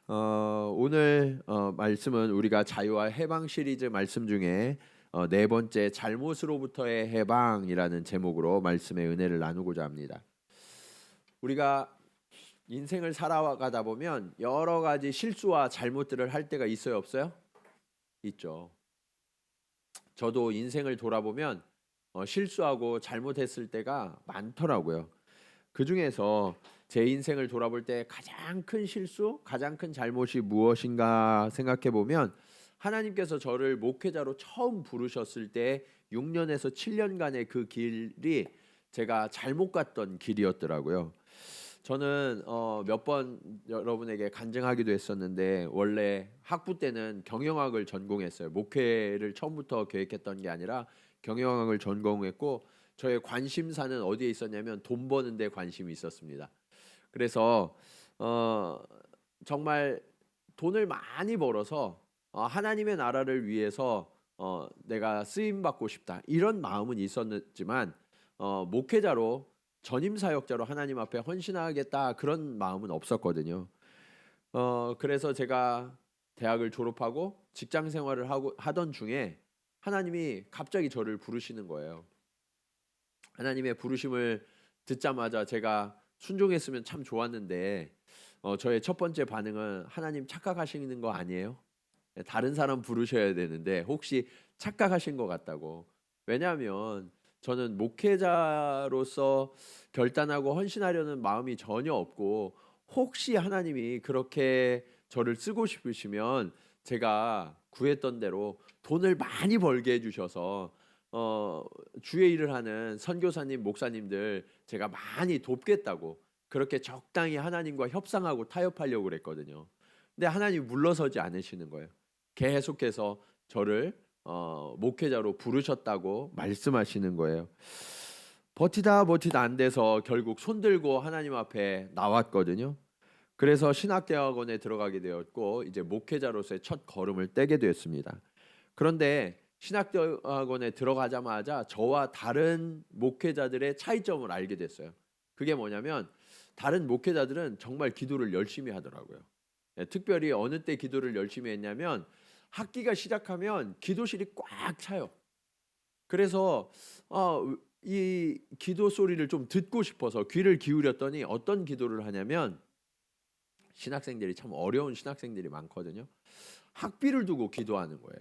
오늘 말씀은 우리가 자유와 해방 시리즈 말씀 중에 네 번째 잘못으로부터의 해방이라는 제목으로 말씀의 은혜를 나누고자 합니다. 우리가 인생을 살아가다 보면 여러 가지 실수와 잘못들을 할 때가 있어요, 없어요? 있죠. 저도 인생을 돌아보면 실수하고 잘못했을 때가 많더라고요. 그 중에서 제 인생을 돌아볼 때 가장 큰 실수, 가장 큰 잘못이 무엇인가 생각해 보면 하나님께서 저를 목회자로 처음 부르셨을 때 6년에서 7년간의 그 길이 제가 잘못 갔던 길이었더라고요. 저는 몇 번 여러분에게 간증하기도 했었는데 원래 학부 때는 경영학을 전공했어요. 목회를 처음부터 계획했던 게 아니라 경영학을 전공했고 저의 관심사는 어디에 있었냐면 돈 버는 데 관심이 있었습니다. 그래서 어, 정말 돈을 많이 벌어서 하나님의 나라를 위해서 내가 쓰임 받고 싶다 이런 마음은 있었지만 목회자로 전임 사역자로 하나님 앞에 헌신하겠다 그런 마음은 없었거든요. 그래서 제가 대학을 졸업하고 직장 생활을 하던 중에 하나님이 갑자기 저를 부르시는 거예요. 하나님의 부르심을 듣자마자 제가 순종했으면 참 좋았는데 저의 첫 번째 반응은 하나님 착각하시는 거 아니에요? 다른 사람 부르셔야 되는데 혹시 착각하신 것 같다고. 왜냐하면 저는 목회자로서 결단하고 헌신하려는 마음이 전혀 없고 혹시 하나님이 그렇게 저를 쓰고 싶으시면 제가 구했던 대로 돈을 많이 벌게 해주셔서 주의 일을 하는 선교사님, 목사님들 제가 많이 돕겠다고 그렇게 적당히 하나님과 협상하고 타협하려고 그랬거든요. 근데 하나님이 물러서지 않으시는 거예요. 계속해서 저를 목회자로 부르셨다고 말씀하시는 거예요. 버티다 안 돼서 결국 손들고 하나님 앞에 나왔거든요. 그래서 신학대학원에 들어가게 되었고 이제 목회자로서의 첫 걸음을 떼게 되었습니다. 그런데 신학대학원에 들어가자마자 저와 다른 목회자들의 차이점을 알게 됐어요. 그게 뭐냐면 다른 목회자들은 정말 기도를 열심히 하더라고요. 특별히 어느 때 기도를 열심히 했냐면 학기가 시작하면 기도실이 꽉 차요. 그래서 이 기도 소리를 좀 듣고 싶어서 귀를 기울였더니 어떤 기도를 하냐면 신학생들이 참 어려운 신학생들이 많거든요. 학비를 두고 기도하는 거예요.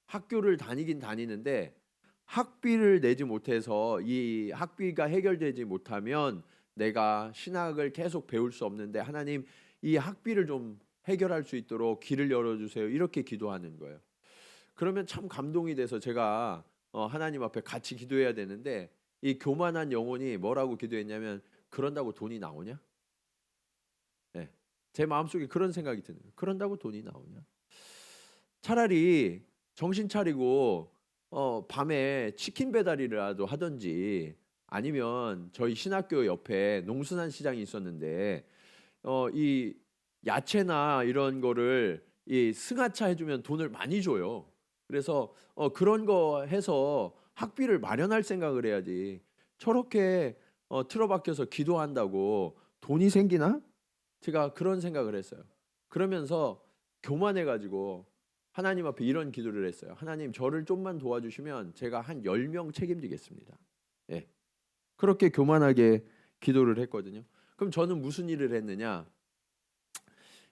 학교를 다니긴 다니는데 학비를 내지 못해서 이 학비가 해결되지 못하면 내가 신학을 계속 배울 수 없는데 하나님 이 학비를 좀 해결할 수 있도록 길을 열어주세요. 이렇게 기도하는 거예요. 그러면 참 감동이 돼서 제가 하나님 앞에 같이 기도해야 되는데 이 교만한 영혼이 뭐라고 기도했냐면 그런다고 돈이 나오냐? 네. 제 마음속에 그런 생각이 드는 거예요. 그런다고 돈이 나오냐? 차라리 정신 차리고 밤에 치킨 배달이라도 하든지 아니면 저희 신학교 옆에 농수산 시장이 있었는데 이 야채나 이런 거를 이 승하차 해주면 돈을 많이 줘요. 그래서 그런 거 해서 학비를 마련할 생각을 해야지. 저렇게 틀어박혀서 기도한다고 돈이 생기나? 제가 그런 생각을 했어요. 그러면서 교만해가지고 하나님 앞에 이런 기도를 했어요. 하나님 저를 좀만 도와주시면 제가 한 10명 책임지겠습니다. 예. 그렇게 교만하게 기도를 했거든요. 그럼 저는 무슨 일을 했느냐?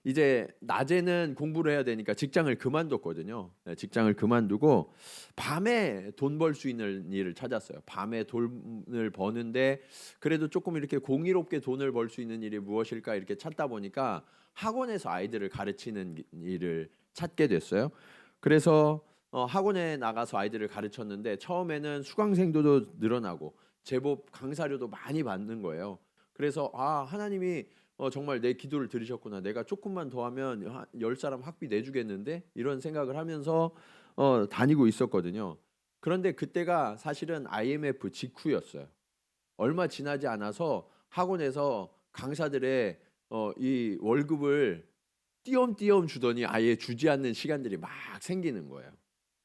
이제 낮에는 공부를 해야 되니까 직장을 그만뒀거든요. 네, 직장을 그만두고 밤에 돈 벌 수 있는 일을 찾았어요. 밤에 돈을 버는데 그래도 조금 이렇게 공의롭게 돈을 벌 수 있는 일이 무엇일까 이렇게 찾다 보니까 학원에서 아이들을 가르치는 일을 찾게 됐어요. 그래서 학원에 나가서 아이들을 가르쳤는데 처음에는 수강생도 늘어나고 제법 강사료도 많이 받는 거예요. 그래서 하나님이 정말 내 기도를 들으셨구나. 내가 조금만 더 하면 10사람 학비 내주겠는데? 이런 생각을 하면서 다니고 있었거든요. 그런데 그때가 사실은 IMF 직후였어요. 얼마 지나지 않아서 학원에서 강사들의 이 월급을 띄엄띄엄 주더니 아예 주지 않는 시간들이 막 생기는 거예요.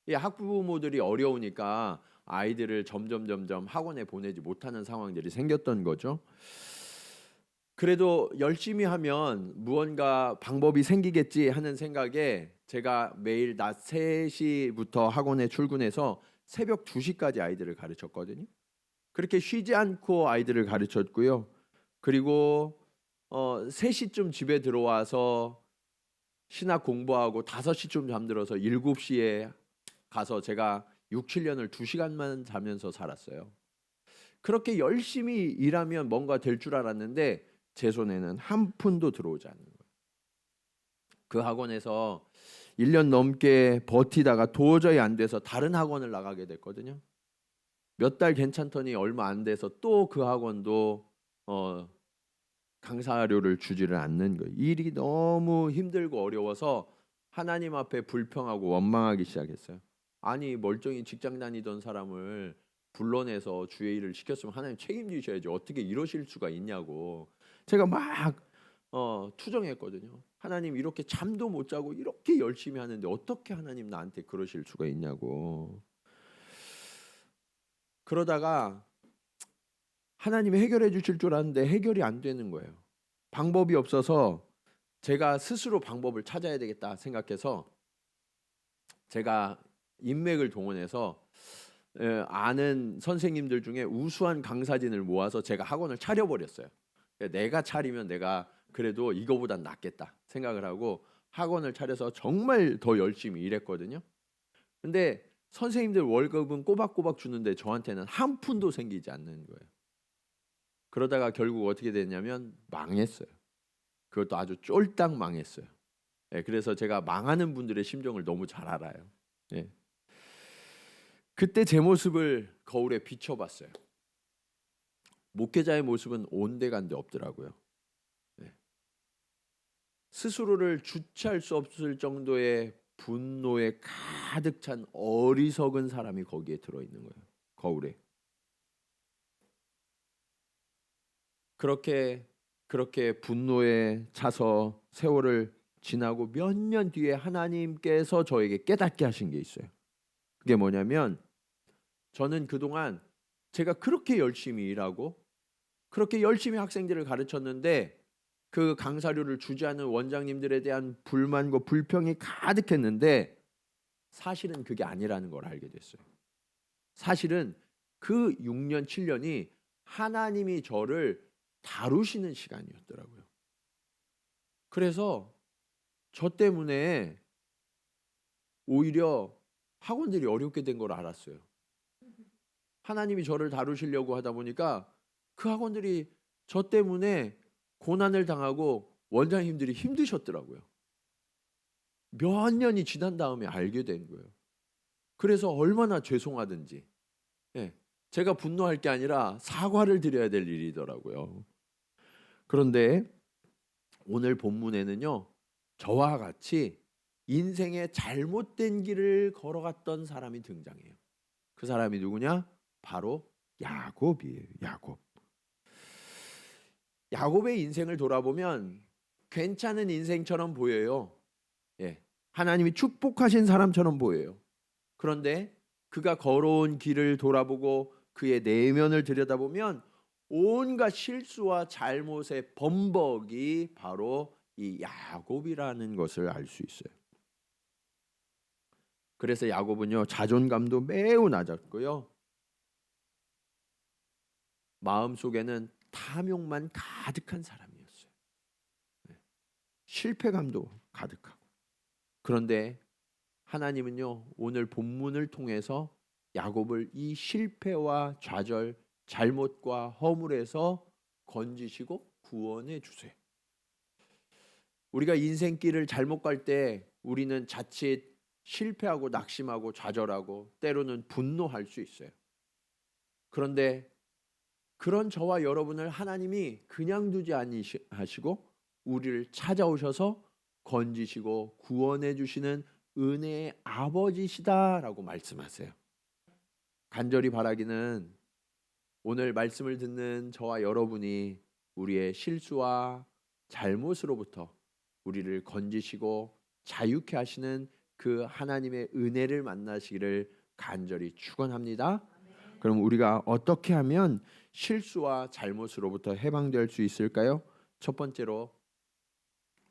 이 학부모들이 어려우니까 아이들을 점점 학원에 보내지 못하는 상황들이 생겼던 거죠. 그래도 열심히 하면 무언가 방법이 생기겠지 하는 생각에 제가 매일 낮 3시부터 학원에 출근해서 새벽 2시까지 아이들을 가르쳤거든요. 그렇게 쉬지 않고 아이들을 가르쳤고요. 그리고 3시쯤 집에 들어와서 신학 공부하고 5시쯤 잠들어서 7시에 가서 제가 6, 7년을 2시간만 자면서 살았어요. 그렇게 열심히 일하면 뭔가 될 줄 알았는데 제 손에는 한 푼도 들어오지 않는 거예요. 그 학원에서 1년 넘게 버티다가 도저히 안 돼서 다른 학원을 나가게 됐거든요. 몇 달 괜찮더니 얼마 안 돼서 또 그 학원도 강사료를 주지를 않는 거예요. 일이 너무 힘들고 어려워서 하나님 앞에 불평하고 원망하기 시작했어요. 아니 멀쩡히 직장 다니던 사람을 불러내서 주의 일을 시켰으면 하나님 책임지셔야지 어떻게 이러실 수가 있냐고 제가 막 투정했거든요. 하나님 이렇게 잠도 못 자고 이렇게 열심히 하는데 어떻게 하나님 나한테 그러실 수가 있냐고. 그러다가 하나님이 해결해 주실 줄 알았는데 해결이 안 되는 거예요. 방법이 없어서 제가 스스로 방법을 찾아야 되겠다 생각해서 제가 인맥을 동원해서 아는 선생님들 중에 우수한 강사진을 모아서 제가 학원을 차려버렸어요. 내가 차리면 내가 그래도 이거보단 낫겠다 생각을 하고 학원을 차려서 정말 더 열심히 일했거든요. 근데 선생님들 월급은 꼬박꼬박 주는데 저한테는 한 푼도 생기지 않는 거예요. 그러다가 결국 어떻게 됐냐면 망했어요. 그것도 아주 쫄딱 망했어요. 그래서 제가 망하는 분들의 심정을 너무 잘 알아요. 그때 제 모습을 거울에 비춰봤어요. 목회자의 모습은 온데간데 없더라고요. 스스로를 주체할 수 없을 정도의 분노에 가득 찬 어리석은 사람이 거기에 들어있는 거예요. 거울에. 그렇게 분노에 차서 세월을 지나고 몇 년 뒤에 하나님께서 저에게 깨닫게 하신 게 있어요. 그게 뭐냐면 저는 그동안 제가 그렇게 열심히 일하고 그렇게 열심히 학생들을 가르쳤는데 그 강사료를 주지 않는 원장님들에 대한 불만과 불평이 가득했는데 사실은 그게 아니라는 걸 알게 됐어요. 사실은 그 6년, 7년이 하나님이 저를 다루시는 시간이었더라고요. 그래서 저 때문에 오히려 학원들이 어렵게 된 걸 알았어요. 하나님이 저를 다루시려고 하다 보니까 그 학원들이 저 때문에 고난을 당하고 원장님들이 힘드셨더라고요. 몇 년이 지난 다음에 알게 된 거예요. 그래서 얼마나 죄송하든지 제가 분노할 게 아니라 사과를 드려야 될 일이더라고요. 그런데 오늘 본문에는요. 저와 같이 인생의 잘못된 길을 걸어갔던 사람이 등장해요. 그 사람이 누구냐? 바로 야곱이에요. 야곱. 야곱의 인생을 돌아보면 괜찮은 인생처럼 보여요. 하나님이 축복하신 사람처럼 보여요. 그런데 그가 걸어온 길을 돌아보고 그의 내면을 들여다보면 온갖 실수와 잘못의 범벅이 바로 이 야곱이라는 것을 알 수 있어요. 그래서 야곱은요 자존감도 매우 낮았고요. 마음속에는 탐욕만 가득한 사람이었어요. 실패감도 가득하고. 그런데 하나님은요 오늘 본문을 통해서 야곱을 이 실패와 좌절, 잘못과 허물에서 건지시고 구원해 주세요. 우리가 인생길을 잘못 갈 때 우리는 자칫 실패하고 낙심하고 좌절하고 때로는 분노할 수 있어요. 그런데 그런 저와 여러분을 하나님이 그냥 두지 아니하시고 우리를 찾아오셔서 건지시고 구원해 주시는 은혜의 아버지시다라고 말씀하세요. 간절히 바라기는 오늘 말씀을 듣는 저와 여러분이 우리의 실수와 잘못으로부터 우리를 건지시고 자유케 하시는 그 하나님의 은혜를 만나시기를 간절히 축원합니다. 그럼 우리가 어떻게 하면 실수와 잘못으로부터 해방될 수 있을까요? 첫 번째로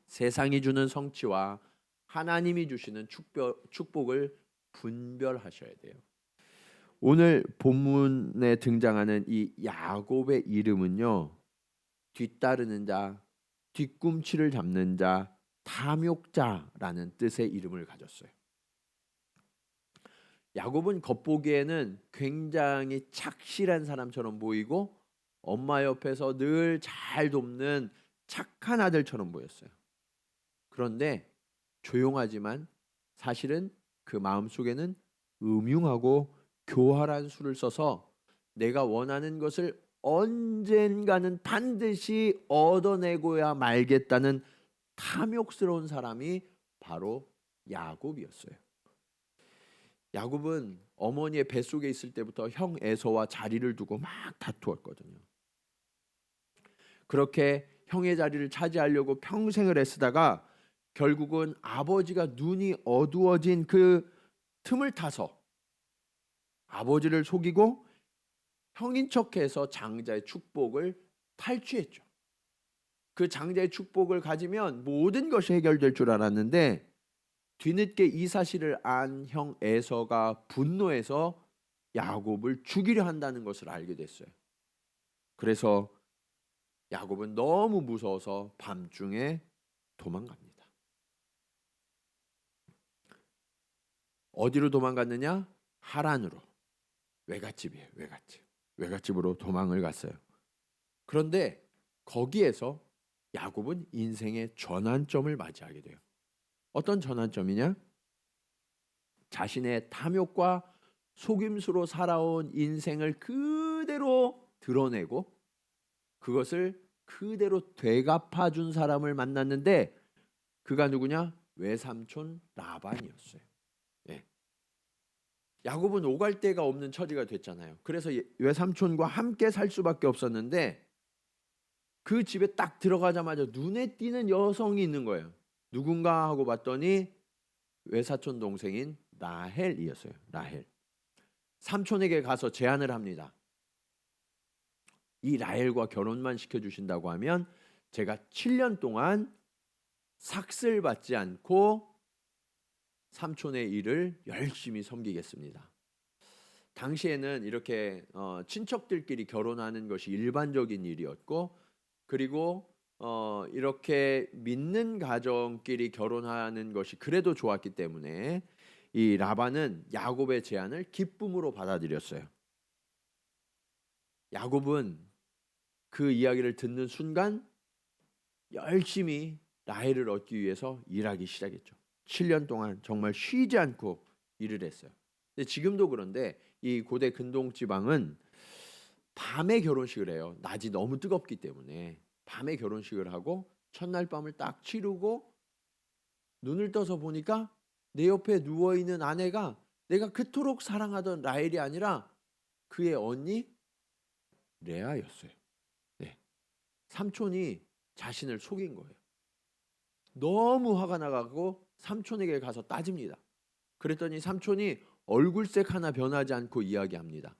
세상이 주는 성취와 하나님이 주시는 축복을 분별하셔야 돼요. 오늘 본문에 등장하는 이 야곱의 이름은요, 뒤따르는 자, 뒤꿈치를 잡는 자, 탐욕자라는 뜻의 이름을 가졌어요. 야곱은 겉보기에는 굉장히 착실한 사람처럼 보이고 엄마 옆에서 늘 잘 돕는 착한 아들처럼 보였어요. 그런데 조용하지만 사실은 그 마음속에는 음흉하고 교활한 수를 써서 내가 원하는 것을 언젠가는 반드시 얻어내고야 말겠다는 탐욕스러운 사람이 바로 야곱이었어요. 야곱은 어머니의 뱃속에 있을 때부터 형 에서와 자리를 두고 막 다투었거든요. 그렇게 형의 자리를 차지하려고 평생을 애쓰다가 결국은 아버지가 눈이 어두워진 그 틈을 타서 아버지를 속이고 형인 척해서 장자의 축복을 탈취했죠. 그 장자의 축복을 가지면 모든 것이 해결될 줄 알았는데 뒤늦게 이 사실을 안 형 에서가 분노해서 야곱을 죽이려 한다는 것을 알게 됐어요. 그래서 야곱은 너무 무서워서 밤중에 도망갑니다. 어디로 도망갔느냐? 하란으로. 외갓집이에요. 외갓집으로 도망을 갔어요. 그런데 거기에서 야곱은 인생의 전환점을 맞이하게 돼요. 어떤 전환점이냐? 자신의 탐욕과 속임수로 살아온 인생을 그대로 드러내고 그것을 그대로 되갚아준 사람을 만났는데 그가 누구냐? 외삼촌 라반이었어요. 네. 야곱은 오갈 데가 없는 처지가 됐잖아요. 그래서 외삼촌과 함께 살 수밖에 없었는데 그 집에 딱 들어가자마자 눈에 띄는 여성이 있는 거예요. 누군가 하고 봤더니 외사촌 동생인 라헬이었어요. 라헬. 삼촌에게 가서 제안을 합니다. 이 라헬과 결혼만 시켜주신다고 하면 제가 7년 동안 삭슬 받지 않고 삼촌의 일을 열심히 섬기겠습니다. 당시에는 이렇게 친척들끼리 결혼하는 것이 일반적인 일이었고 그리고 이렇게 믿는 가정끼리 결혼하는 것이 그래도 좋았기 때문에 이 라반은 야곱의 제안을 기쁨으로 받아들였어요. 야곱은 그 이야기를 듣는 순간 열심히 라헬을 얻기 위해서 일하기 시작했죠. 7년 동안 정말 쉬지 않고 일을 했어요. 근데 지금도 그런데 이 고대 근동 지방은 밤에 결혼식을 해요. 낮이 너무 뜨겁기 때문에 밤에 결혼식을 하고 첫날 밤을 딱 치르고 눈을 떠서 보니까 내 옆에 누워있는 아내가 내가 그토록 사랑하던 라헬이 아니라 그의 언니 레아였어요. 네. 삼촌이 자신을 속인 거예요. 너무 화가 나가고 삼촌에게 가서 따집니다. 그랬더니 삼촌이 얼굴색 하나 변하지 않고 이야기합니다.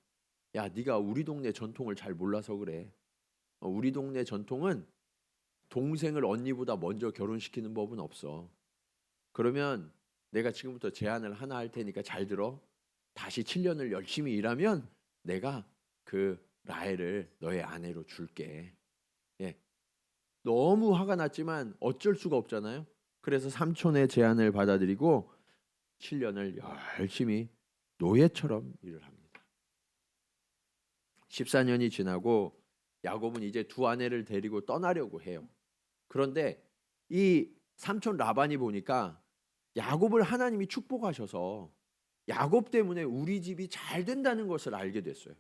야, 네가 우리 동네 전통을 잘 몰라서 그래. 우리 동네 전통은 동생을 언니보다 먼저 결혼시키는 법은 없어. 그러면 내가 지금부터 제안을 하나 할 테니까 잘 들어. 다시 7년을 열심히 일하면 내가 그 라헬을 너의 아내로 줄게. 예. 너무 화가 났지만 어쩔 수가 없잖아요. 그래서 삼촌의 제안을 받아들이고 7년을 열심히 노예처럼 일을 합니다. 14년이 지나고 야곱은 이제 두 아내를 데리고 떠나려고 해요. 그런데 이 삼촌 라반이 보니까 야곱을 하나님이 축복하셔서 야곱 때문에 우리 집이 잘 된다는 것을 알게 됐어요.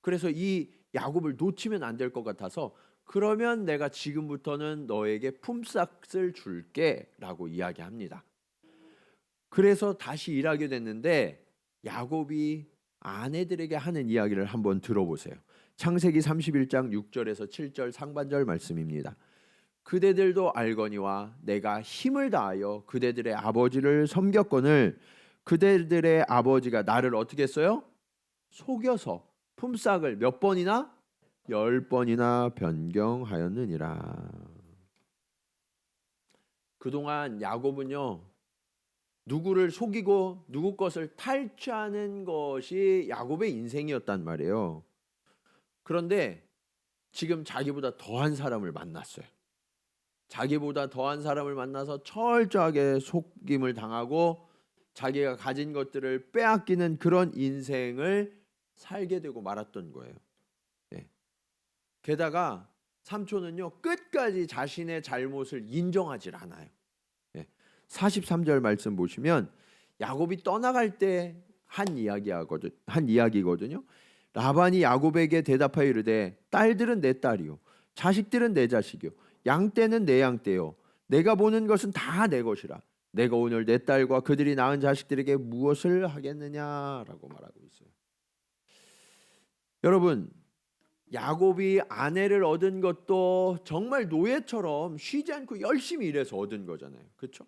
그래서 이 야곱을 놓치면 안 될 것 같아서 그러면 내가 지금부터는 너에게 품삯을 줄게 라고 이야기합니다. 그래서 다시 일하게 됐는데 야곱이 아내들에게 하는 이야기를 한번 들어보세요. 창세기 31장 6절에서 7절 상반절 말씀입니다. 그대들도 알거니와 내가 힘을 다하여 그대들의 아버지를 섬겼거늘 그대들의 아버지가 나를 어떻게 했어요? 속여서 품삯을 몇 번이나? 10번이나 변경하였느니라. 그동안 야곱은요, 누구를 속이고 누구 것을 탈취하는 것이 야곱의 인생이었단 말이에요. 그런데 지금 자기보다 더한 사람을 만났어요. 자기보다 더한 사람을 만나서 철저하게 속임을 당하고 자기가 가진 것들을 빼앗기는 그런 인생을 살게 되고 말았던 거예요. 예. 게다가 삼촌은요, 끝까지 자신의 잘못을 인정하지 않아요. 예. 43절 말씀 보시면 야곱이 떠나갈 때 한 이야기거든요. 라반이 야곱에게 대답하여 이르되 딸들은 내 딸이요 자식들은 내 자식이요 양떼는 내 양떼요 내가 보는 것은 다 내 것이라 내가 오늘 내 딸과 그들이 낳은 자식들에게 무엇을 하겠느냐라고 말하고 있어요. 여러분, 야곱이 아내를 얻은 것도 정말 노예처럼 쉬지 않고 열심히 일해서 얻은 거잖아요. 그렇죠?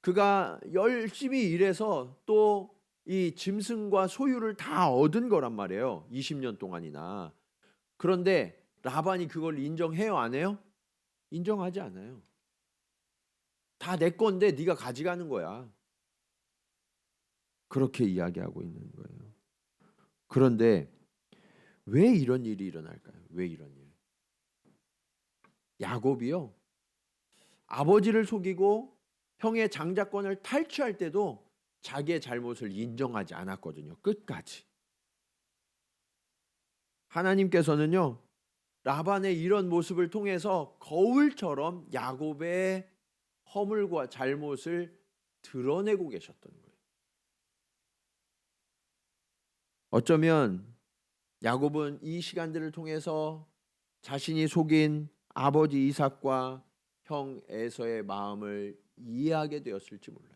그가 열심히 일해서 또 이 짐승과 소유를 다 얻은 거란 말이에요. 20년 동안이나. 그런데 라반이 그걸 인정해요, 안 해요? 인정하지 않아요. 다 내 건데 네가 가져가는 거야. 그렇게 이야기하고 있는 거예요. 그런데 왜 이런 일이 일어날까요? 왜 이런 일? 야곱이요, 아버지를 속이고 형의 장자권을 탈취할 때도 자기의 잘못을 인정하지 않았거든요. 끝까지. 하나님께서는요, 라반의 이런 모습을 통해서 거울처럼 야곱의 허물과 잘못을 드러내고 계셨던 거예요. 어쩌면 야곱은 이 시간들을 통해서 자신이 속인 아버지 이삭과 형 에서의 마음을 이해하게 되었을지 몰라요.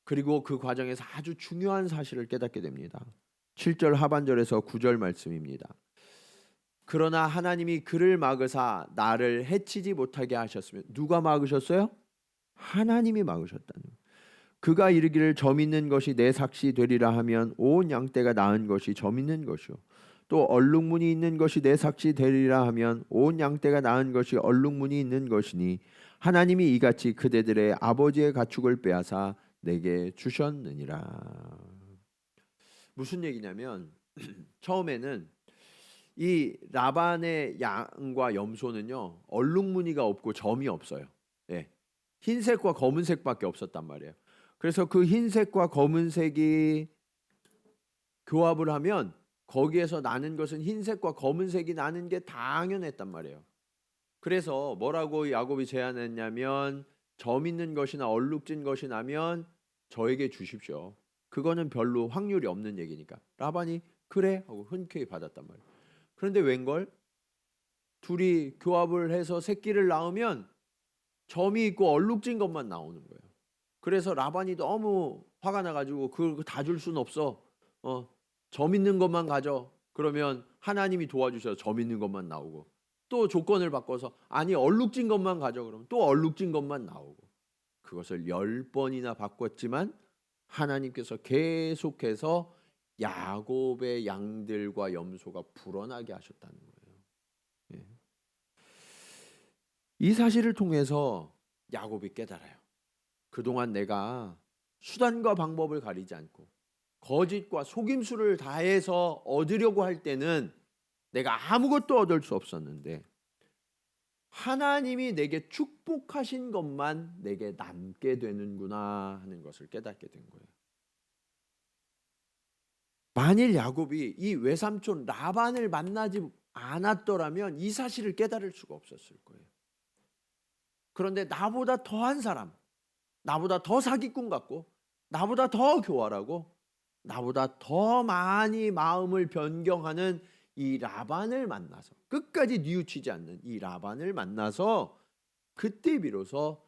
그리고 그 과정에서 아주 중요한 사실을 깨닫게 됩니다. 7절 하반절에서 9절 말씀입니다. 그러나 하나님이 그를 막으사 나를 해치지 못하게 하셨으면, 누가 막으셨어요? 하나님이 막으셨다는 거예요. 그가 이르기를 점 있는 것이 내 삭시 되리라 하면 온 양떼가 낳은 것이 점 있는 것이요 또 얼룩무늬 있는 것이 내 삭시 되리라 하면 온 양떼가 낳은 것이 얼룩무늬 있는 것이니 하나님이 이같이 그대들의 아버지의 가축을 빼앗아 내게 주셨느니라. 무슨 얘기냐면 처음에는 이 라반의 양과 염소는요, 얼룩무늬가 없고 점이 없어요. 예. 흰색과 검은색밖에 없었단 말이에요. 그래서 그 흰색과 검은색이 교합을 하면 거기에서 나는 것은 흰색과 검은색이 나는 게 당연했단 말이에요. 그래서 뭐라고 야곱이 제안했냐면 점 있는 것이나 얼룩진 것이 나면 저에게 주십시오. 그거는 별로 확률이 없는 얘기니까. 라반이 그래 하고 흔쾌히 받았단 말이에요. 그런데 웬걸? 둘이 교합을 해서 새끼를 낳으면 점이 있고 얼룩진 것만 나오는 거예요. 그래서 라반이 너무 화가 나가지고 그걸 다 줄 수는 없어. 점 있는 것만 가져. 그러면 하나님이 도와주셔서 점 있는 것만 나오고, 또 조건을 바꿔서 아니 얼룩진 것만 가져. 그러면 또 얼룩진 것만 나오고. 그것을 10번이나 바꿨지만 하나님께서 계속해서 야곱의 양들과 염소가 불어나게 하셨다는 거예요. 예. 이 사실을 통해서 야곱이 깨달아요. 그동안 내가 수단과 방법을 가리지 않고 거짓과 속임수를 다해서 얻으려고 할 때는 내가 아무것도 얻을 수 없었는데 하나님이 내게 축복하신 것만 내게 남게 되는구나 하는 것을 깨닫게 된 거예요. 만일 야곱이 이 외삼촌 라반을 만나지 않았더라면 이 사실을 깨달을 수가 없었을 거예요. 그런데 나보다 더한 사람, 나보다 더 사기꾼 같고 나보다 더 교활하고 나보다 더 많이 마음을 변경하는 이 라반을 만나서, 끝까지 뉘우치지 않는 이 라반을 만나서 그때 비로소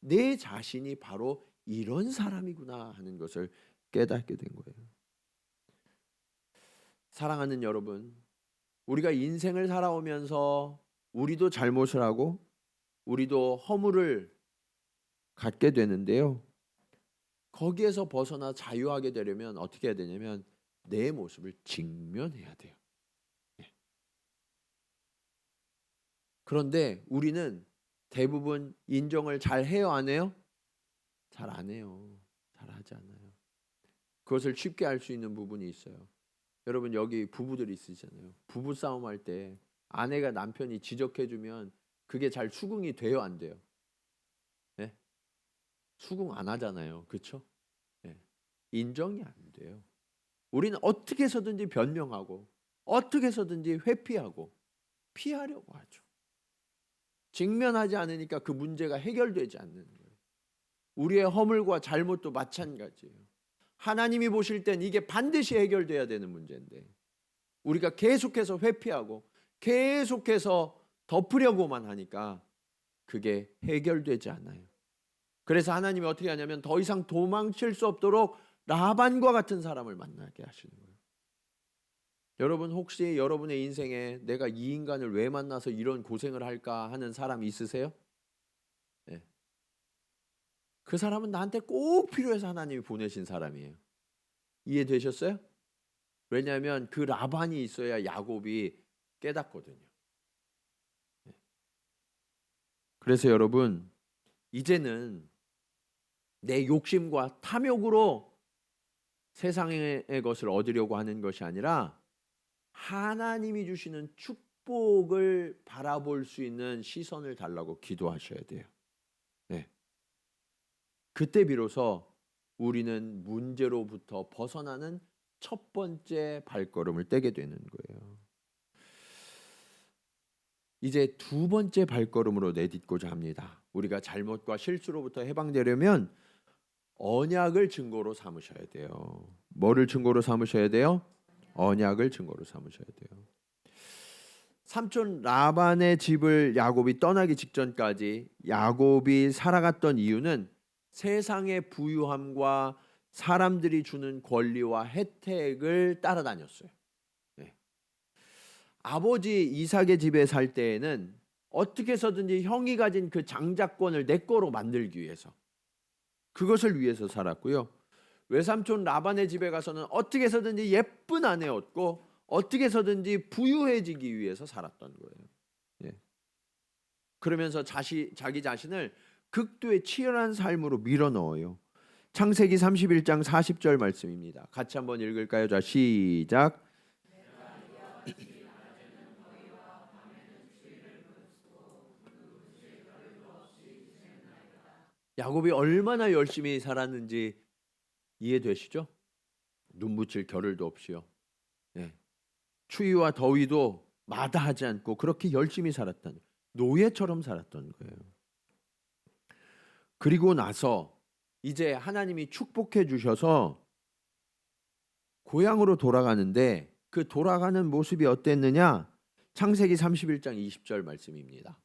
내 자신이 바로 이런 사람이구나 하는 것을 깨닫게 된 거예요. 사랑하는 여러분, 우리가 인생을 살아오면서 우리도 잘못을 하고 우리도 허물을 갖게 되는데요. 거기에서 벗어나 자유하게 되려면 어떻게 해야 되냐면 내 모습을 직면해야 돼요. 그런데 우리는 대부분 인정을 잘 해요, 안 해요? 잘 안 해요. 잘 하지 않아요. 그것을 쉽게 알 수 있는 부분이 있어요. 여러분 여기 부부들이 있으시잖아요. 부부 싸움할 때 아내가 남편이 지적해주면 그게 잘 수긍이 돼요, 안 돼요? 네? 수긍 안 하잖아요. 그렇죠? 네. 인정이 안 돼요. 우리는 어떻게 해서든지 변명하고 어떻게 해서든지 회피하고 피하려고 하죠. 직면하지 않으니까 그 문제가 해결되지 않는 거예요. 우리의 허물과 잘못도 마찬가지예요. 하나님이 보실 땐 이게 반드시 해결돼야 되는 문제인데 우리가 계속해서 회피하고 계속해서 덮으려고만 하니까 그게 해결되지 않아요. 그래서 하나님이 어떻게 하냐면 더 이상 도망칠 수 없도록 라반과 같은 사람을 만나게 하시는 거예요. 여러분 혹시 여러분의 인생에 내가 이 인간을 왜 만나서 이런 고생을 할까 하는 사람 있으세요? 네. 그 사람은 나한테 꼭 필요해서 하나님이 보내신 사람이에요. 이해되셨어요? 왜냐하면 그 라반이 있어야 야곱이 깨닫거든요. 그래서 여러분 이제는 내 욕심과 탐욕으로 세상의 것을 얻으려고 하는 것이 아니라 하나님이 주시는 축복을 바라볼 수 있는 시선을 달라고 기도하셔야 돼요. 네. 그때 비로소 우리는 문제로부터 벗어나는 첫 번째 발걸음을 떼게 되는 거예요. 이제 두 번째 발걸음으로 내딛고자 합니다. 우리가 잘못과 실수로부터 해방되려면 언약을 증거로 삼으셔야 돼요. 뭐를 증거로 삼으셔야 돼요? 언약을 증거로 삼으셔야 돼요. 삼촌 라반의 집을 야곱이 떠나기 직전까지 야곱이 살아갔던 이유는 세상의 부유함과 사람들이 주는 권리와 혜택을 따라다녔어요. 네. 아버지 이삭의 집에 살 때에는 어떻게 해서든지 형이 가진 그 장자권을 내 거로 만들기 위해서 그것을 위해서 살았고요. 외삼촌 라반의 집에 가서는 어떻게 해서든지 예쁜 아내 얻고 어떻게 해서든지 부유해지기 위해서 살았던 거예요. 예. 그러면서 자기 자신을 극도의 치열한 삶으로 밀어넣어요. 창세기 31장 40절 말씀입니다. 같이 한번 읽을까요? 자, 시작. 야곱이 얼마나 열심히 살았는지 이해되시죠? 눈 붙일 겨를도 없이요. 예. 추위와 더위도 마다하지 않고 그렇게 열심히 살았던 노예처럼 살았던 거예요. 그리고 나서 이제 하나님이 축복해 주셔서 고향으로 돌아가는데 그 돌아가는 모습이 어땠느냐? 창세기 31장 20절 말씀입니다.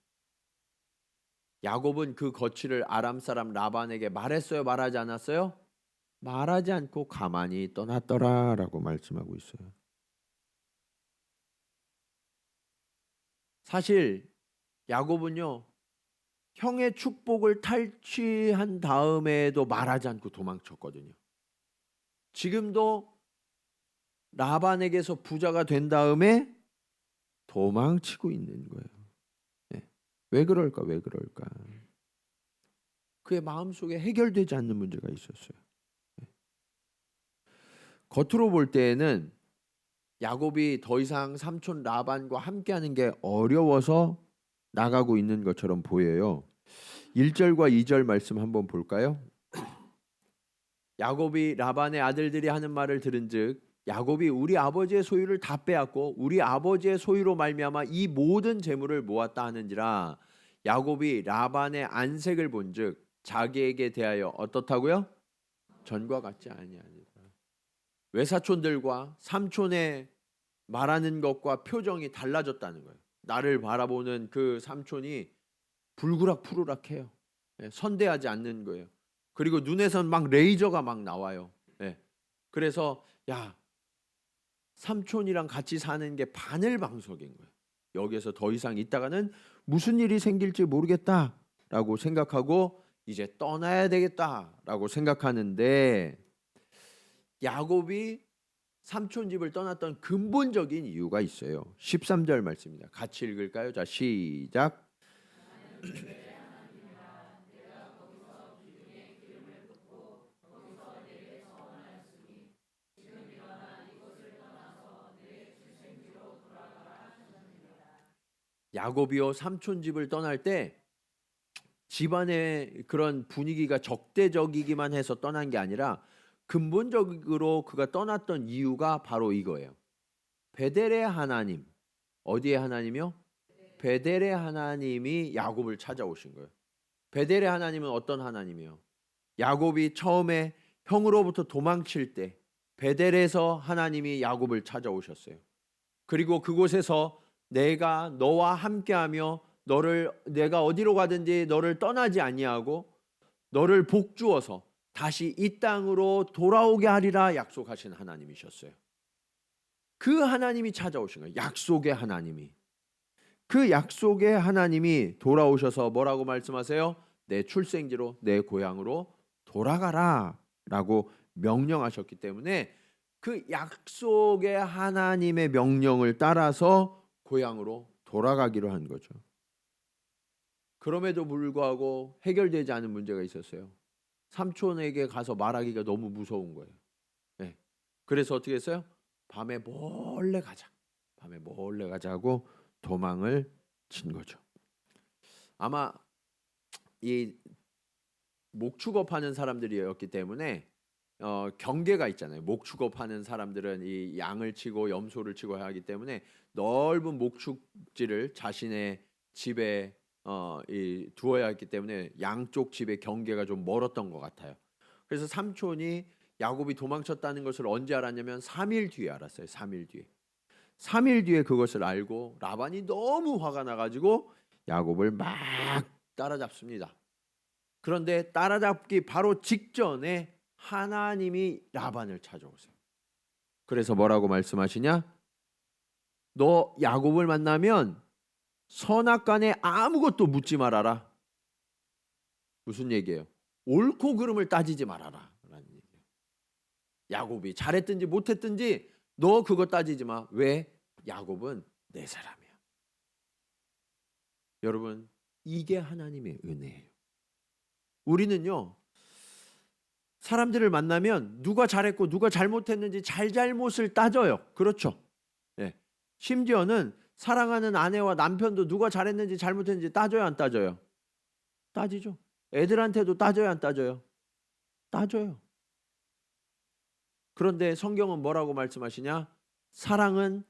야곱은 그 거취를 아람 사람 라반에게 말했어요? 말하지 않았어요? 말하지 않고 가만히 떠났더라라고 말씀하고 있어요. 사실 야곱은요 형의 축복을 탈취한 다음에도 말하지 않고 도망쳤거든요. 지금도 라반에게서 부자가 된 다음에 도망치고 있는 거예요. 네. 왜 그럴까? 왜 그럴까? 그의 마음속에 해결되지 않는 문제가 있었어요. 네. 겉으로 볼 때에는 야곱이 더 이상 삼촌 라반과 함께하는 게 어려워서 나가고 있는 것처럼 보여요. 1절과 2절 말씀 한번 볼까요? 야곱이 라반의 아들들이 하는 말을 들은즉 야곱이 우리 아버지의 소유를 다 빼앗고 우리 아버지의 소유로 말미암아 이 모든 재물을 모았다 하는지라. 야곱이 라반의 안색을 본즉 자기에게 대하여 어떻다고요? 전과 같지 아니하니라. 외사촌들과 삼촌의 말하는 것과 표정이 달라졌다는 거예요. 나를 바라보는 그 삼촌이 불그락푸르락해요. 선대하지 않는 거예요. 그리고 눈에선 막 레이저가 막 나와요. 그래서 야 삼촌이랑 같이 사는 게 바늘방석인 거예요. 여기에서 더 이상 있다가는 무슨 일이 생길지 모르겠다라고 생각하고 이제 떠나야 되겠다라고 생각하는데 야곱이 삼촌 집을 떠났던 근본적인 이유가 있어요. 13절 말씀입니다. 같이 읽을까요? 자, 시작. 야곱이요 삼촌 집을 떠날 때 집안의 그런 분위기가 적대적이기만 해서 떠난 게 아니라 근본적으로 그가 떠났던 이유가 바로 이거예요. 베델의 하나님, 어디의 하나님이요? 베델의 하나님이 야곱을 찾아오신 거예요. 베델의 하나님은 어떤 하나님이요? 야곱이 처음에 형으로부터 도망칠 때 베델에서 하나님이 야곱을 찾아오셨어요. 그리고 그곳에서 내가 너와 함께하며 내가 어디로 가든지 너를 떠나지 아니하고 너를 복주어서 다시 이 땅으로 돌아오게 하리라 약속하신 하나님이셨어요. 그 하나님이 찾아오신 거예요. 약속의 하나님이. 그 약속의 하나님이 돌아오셔서 뭐라고 말씀하세요? 내 출생지로 내 고향으로 돌아가라 라고 명령하셨기 때문에 그 약속의 하나님의 명령을 따라서 고향으로 돌아가기로 한 거죠. 그럼에도 불구하고 해결되지 않은 문제가 있었어요. 삼촌에게 가서 말하기가 너무 무서운 거예요. 네. 그래서 어떻게 했어요? 밤에 몰래 가자. 밤에 몰래 가자고 도망을 친 거죠. 아마 이 목축업하는 사람들이었기 때문에 경계가 있잖아요. 목축업하는 사람들은 이 양을 치고 염소를 치고 하기 때문에 넓은 목축지를 자신의 집에 두어야 했기 때문에 양쪽 집의 경계가 좀 멀었던 것 같아요. 그래서 삼촌이 야곱이 도망쳤다는 것을 언제 알았냐면 3일 뒤에 알았어요. 3일 뒤에. 3일 뒤에 그것을 알고 라반이 너무 화가 나가지고 야곱을 막 따라잡습니다. 그런데 따라잡기 바로 직전에 하나님이 라반을 찾아오세요. 그래서 뭐라고 말씀하시냐? 너 야곱을 만나면 선악간에 아무것도 묻지 말아라. 무슨 얘기예요? 옳고 그름을 따지지 말아라 라는 얘기예요. 야곱이 잘했든지 못했든지 너 그거 따지지 마. 왜? 야곱은 내 사람이야. 여러분, 이게 하나님의 은혜예요. 우리는요, 사람들을 만나면 누가 잘했고 누가 잘못했는지 잘못을 따져요. 그렇죠? 네. 심지어는 사랑하는 아내와 남편도 누가 잘했는지 잘못했는지 따져요, 안 따져요? 따지죠. 애들한테도 따져요, 안 따져요? 따져요. 그런데 성경은 뭐라고 말씀하시냐? 사랑은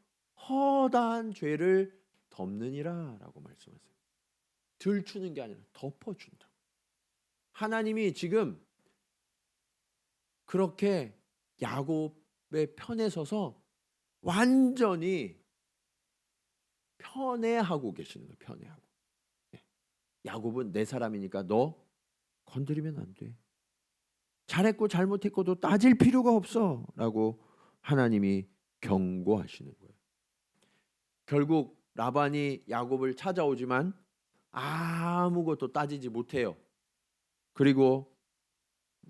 허다한 죄를 덮느니라 라고 말씀하세요. 들추는 게 아니라 덮어준다. 하나님이 지금 그렇게 야곱의 편에 서서 완전히 편애하고 계시는 거예요. 편애하고. 야곱은 내 사람이니까 너 건드리면 안 돼. 잘했고 잘못했고도 따질 필요가 없어 라고 하나님이 경고하시는 거예요. 결국 라반이 야곱을 찾아오지만 아무것도 따지지 못해요. 그리고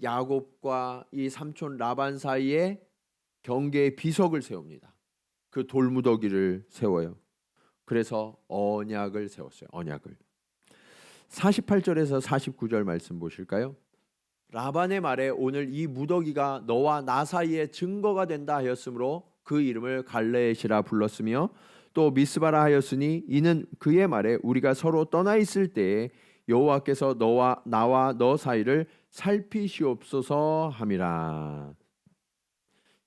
야곱과 이 삼촌 라반 사이에 경계의 비석을 세웁니다. 그 돌무더기를 세워요. 그래서 언약을 세웠어요. 언약을. 48절에서 49절 말씀 보실까요? 라반의 말에 오늘 이 무더기가 너와 나 사이에 증거가 된다 하였으므로 그 이름을 갈레앗이라 불렀으며 또 미스바라 하였으니 이는 그의 말에 우리가 서로 떠나 있을 때에 여호와께서 나와 너 사이를 살피시옵소서 함이라.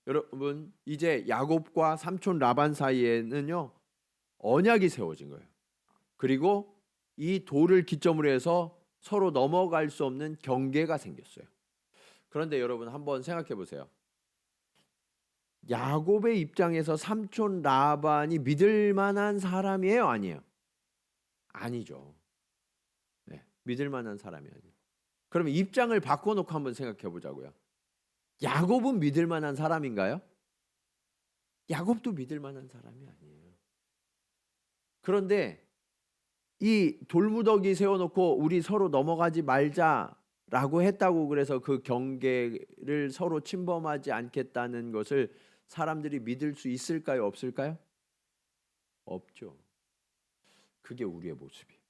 여러분, 이제 야곱과 삼촌 라반 사이에는요 언약이 세워진 거예요. 그리고 이 돌을 기점으로 해서 서로 넘어갈 수 없는 경계가 생겼어요. 그런데 여러분 한번 생각해 보세요. 야곱의 입장에서 삼촌 라반이 믿을 만한 사람이에요, 아니에요? 아니죠. 네, 믿을 만한 사람이 아니에요. 그러면 입장을 바꿔놓고 한번 생각해 보자고요. 야곱은 믿을 만한 사람인가요? 야곱도 믿을 만한 사람이 아니에요. 그런데 이 돌무더기 세워놓고 우리 서로 넘어가지 말자라고 했다고 그래서 그 경계를 서로 침범하지 않겠다는 것을 사람들이 믿을 수 있을까요? 없을까요? 없죠. 그게 우리의 모습이에요.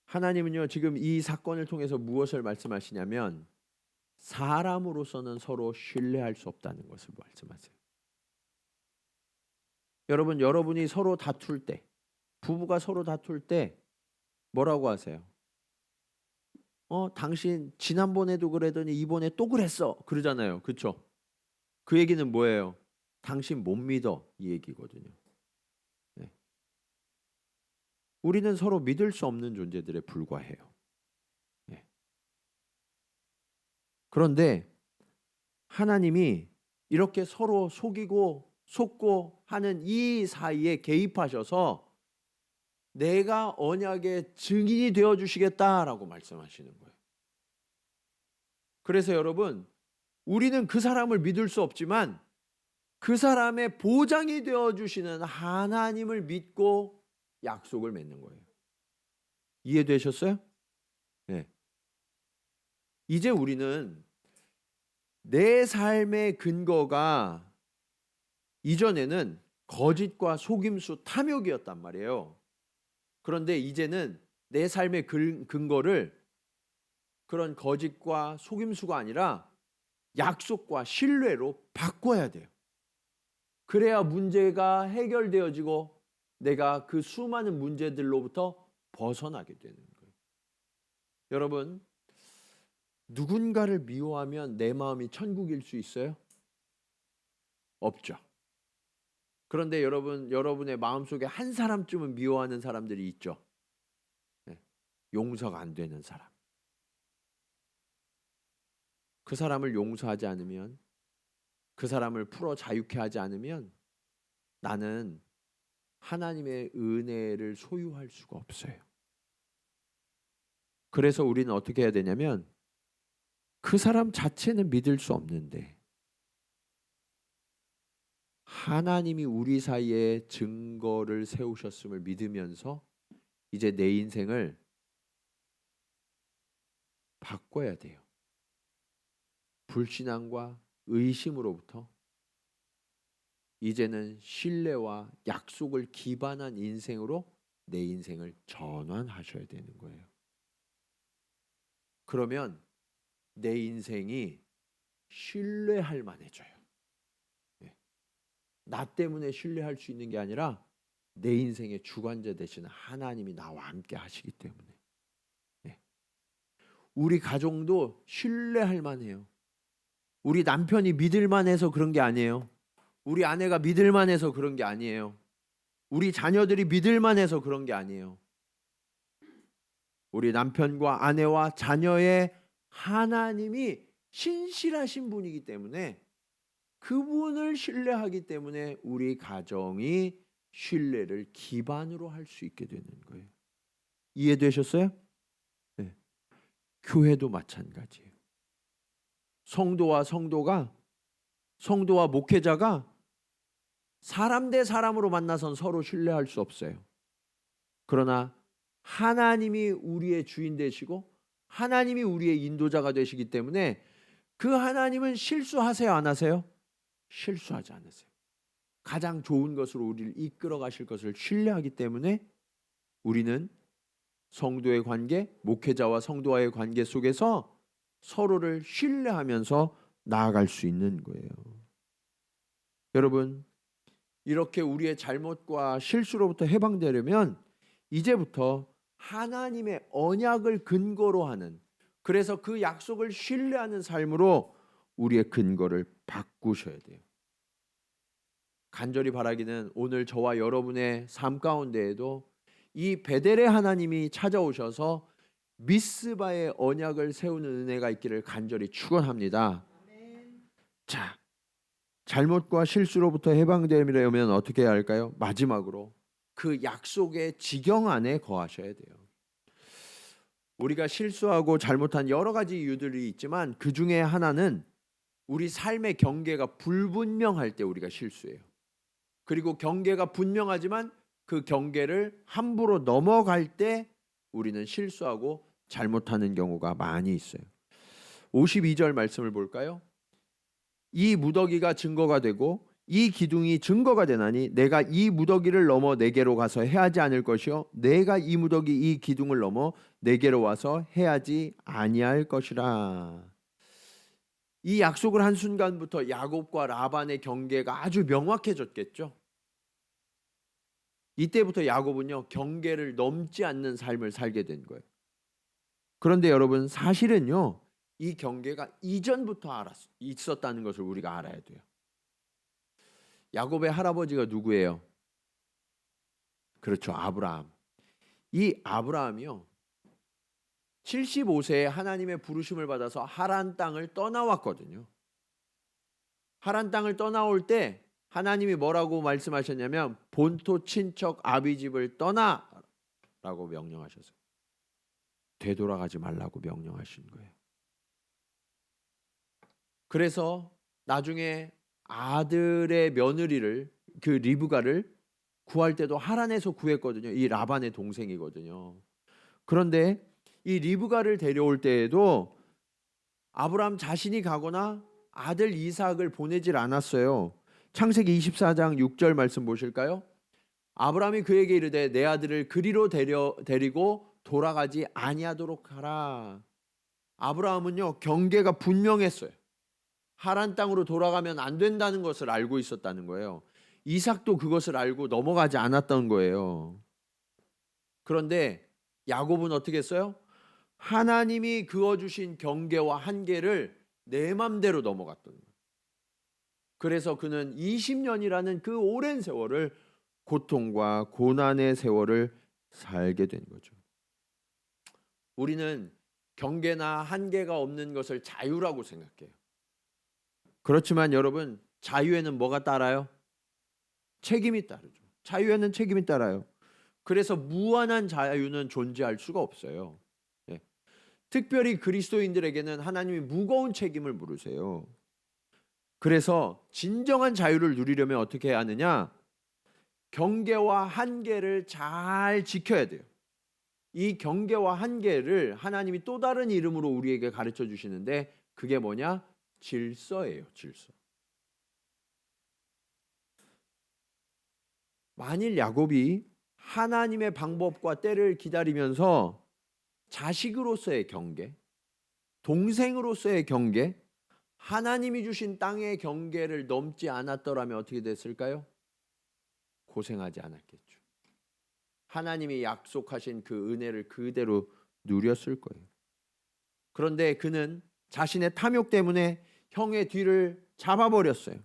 하나님은요, 지금 이 사건을 통해서 무엇을 말씀하시냐면 사람으로서는 서로 신뢰할 수 없다는 것을 말씀하세요. 여러분, 여러분이 서로 다툴 때, 부부가 서로 다툴 때 뭐라고 하세요? 당신 지난번에도 그러더니 이번에 또 그랬어. 그러잖아요. 그렇죠? 그 얘기는 뭐예요? 당신 못 믿어. 이 얘기거든요. 네. 우리는 서로 믿을 수 없는 존재들에 불과해요. 네. 그런데 하나님이 이렇게 서로 속이고 속고 하는 이 사이에 개입하셔서 내가 언약의 증인이 되어 주시겠다라고 말씀하시는 거예요. 그래서 여러분, 우리는 그 사람을 믿을 수 없지만 그 사람의 보장이 되어 주시는 하나님을 믿고 약속을 맺는 거예요. 이해되셨어요? 네. 이제 우리는 내 삶의 근거가 이전에는 거짓과 속임수, 탐욕이었단 말이에요. 그런데 이제는 내 삶의 근거를 그런 거짓과 속임수가 아니라 약속과 신뢰로 바꿔야 돼요. 그래야 문제가 해결되어지고 내가 그 수많은 문제들로부터 벗어나게 되는 거예요. 여러분, 누군가를 미워하면 내 마음이 천국일 수 있어요? 없죠. 그런데 여러분의 마음속에 한 사람쯤은 미워하는 사람들이 있죠. 네. 용서가 안 되는 사람. 그 사람을 용서하지 않으면, 그 사람을 풀어 자유케 하지 않으면 나는 하나님의 은혜를 소유할 수가 없어요. 그래서 우리는 어떻게 해야 되냐면 그 사람 자체는 믿을 수 없는데 하나님이 우리 사이에 증거를 세우셨음을 믿으면서 이제 내 인생을 바꿔야 돼요. 불신앙과 의심으로부터 이제는 신뢰와 약속을 기반한 인생으로 내 인생을 전환하셔야 되는 거예요. 그러면 내 인생이 신뢰할 만해져요. 나 때문에 신뢰할 수 있는 게 아니라 내 인생의 주관자 되시는 하나님이 나와 함께 하시기 때문에. 우리 가정도 신뢰할 만해요. 우리 남편이 믿을 만해서 그런 게 아니에요. 우리 아내가 믿을 만해서 그런 게 아니에요. 우리 자녀들이 믿을 만해서 그런 게 아니에요. 우리 남편과 아내와 자녀의 하나님이 신실하신 분이기 때문에 그분을 신뢰하기 때문에 우리 가정이 신뢰를 기반으로 할 수 있게 되는 거예요. 이해되셨어요? 네. 교회도 마찬가지예요. 성도와 목회자가 사람 대 사람으로 만나선 서로 신뢰할 수 없어요. 그러나 하나님이 우리의 주인 되시고 하나님이 우리의 인도자가 되시기 때문에 그 하나님은 실수하세요, 안 하세요? 실수하지 않으세요. 가장 좋은 것으로 우리를 이끌어 가실 것을 신뢰하기 때문에 우리는 성도의 관계, 목회자와 성도와의 관계 속에서 서로를 신뢰하면서 나아갈 수 있는 거예요. 여러분, 이렇게 우리의 잘못과 실수로부터 해방되려면 이제부터 하나님의 언약을 근거로 하는, 그래서 그 약속을 신뢰하는 삶으로 우리의 근거를 바꾸셔야 돼요. 간절히 바라기는 오늘 저와 여러분의 삶 가운데에도 이 베델의 하나님이 찾아오셔서 미스바의 언약을 세우는 은혜가 있기를 간절히 축원합니다. 자, 잘못과 실수로부터 해방되려면 어떻게 해야 할까요? 마지막으로 그 약속의 지경 안에 거하셔야 돼요. 우리가 실수하고 잘못한 여러 가지 이유들이 있지만 그 중에 하나는 우리 삶의 경계가 불분명할 때 우리가 실수해요. 그리고 경계가 분명하지만 그 경계를 함부로 넘어갈 때 우리는 실수하고 잘못하는 경우가 많이 있어요. 52절 말씀을 볼까요? 이 무더기가 증거가 되고 이 기둥이 증거가 되나니 내가 이 무더기를 넘어 내게로 가서 해하지 않을 것이요 내가 이 무더기 이 기둥을 넘어 내게로 와서 해하지 아니할 것이라. 이 약속을 한 순간부터 야곱과 라반의 경계가 아주 명확해졌겠죠. 이때부터 야곱은요 경계를 넘지 않는 삶을 살게 된 거예요. 그런데 여러분 사실은요 이 경계가 이전부터 있었다는 것을 우리가 알아야 돼요. 야곱의 할아버지가 누구예요? 그렇죠, 아브라함. 이 아브라함이요 75세에 하나님의 부르심을 받아서 하란 땅을 떠나왔거든요. 하란 땅을 떠나올 때 하나님이 뭐라고 말씀하셨냐면 본토 친척 아비 집을 떠나라고 명령하셨어요. 되돌아가지 말라고 명령하신 거예요. 그래서 나중에 아들의 며느리를 그 리브가를 구할 때도 하란에서 구했거든요. 이 라반의 동생이거든요. 그런데 이 리브가를 데려올 때에도 아브라함 자신이 가거나 아들 이삭을 보내질 않았어요. 창세기 24장 6절 말씀 보실까요? 아브라함이 그에게 이르되 내 아들을 그리로 데리고 돌아가지 아니하도록 하라. 아브라함은요 경계가 분명했어요. 하란 땅으로 돌아가면 안 된다는 것을 알고 있었다는 거예요. 이삭도 그것을 알고 넘어가지 않았던 거예요. 그런데 야곱은 어떻게 했어요? 하나님이 그어주신 경계와 한계를 내 맘대로 넘어갔던 거예요. 그래서 그는 20년이라는 그 오랜 세월을 고통과 고난의 세월을 살게 된 거죠. 우리는 경계나 한계가 없는 것을 자유라고 생각해요. 그렇지만 여러분 자유에는 뭐가 따라요? 책임이 따르죠. 자유에는 책임이 따라요. 그래서 무한한 자유는 존재할 수가 없어요. 예. 특별히 그리스도인들에게는 하나님이 무거운 책임을 물으세요. 그래서 진정한 자유를 누리려면 어떻게 해야 하느냐? 경계와 한계를 잘 지켜야 돼요. 이 경계와 한계를 하나님이 또 다른 이름으로 우리에게 가르쳐 주시는데 그게 뭐냐? 질서예요. 질서. 만일 야곱이 하나님의 방법과 때를 기다리면서 자식으로서의 경계, 동생으로서의 경계, 하나님이 주신 땅의 경계를 넘지 않았더라면 어떻게 됐을까요? 고생하지 않았겠죠. 하나님이 약속하신 그 은혜를 그대로 누렸을 거예요. 그런데 그는 자신의 탐욕 때문에 형의 뒤를 잡아버렸어요.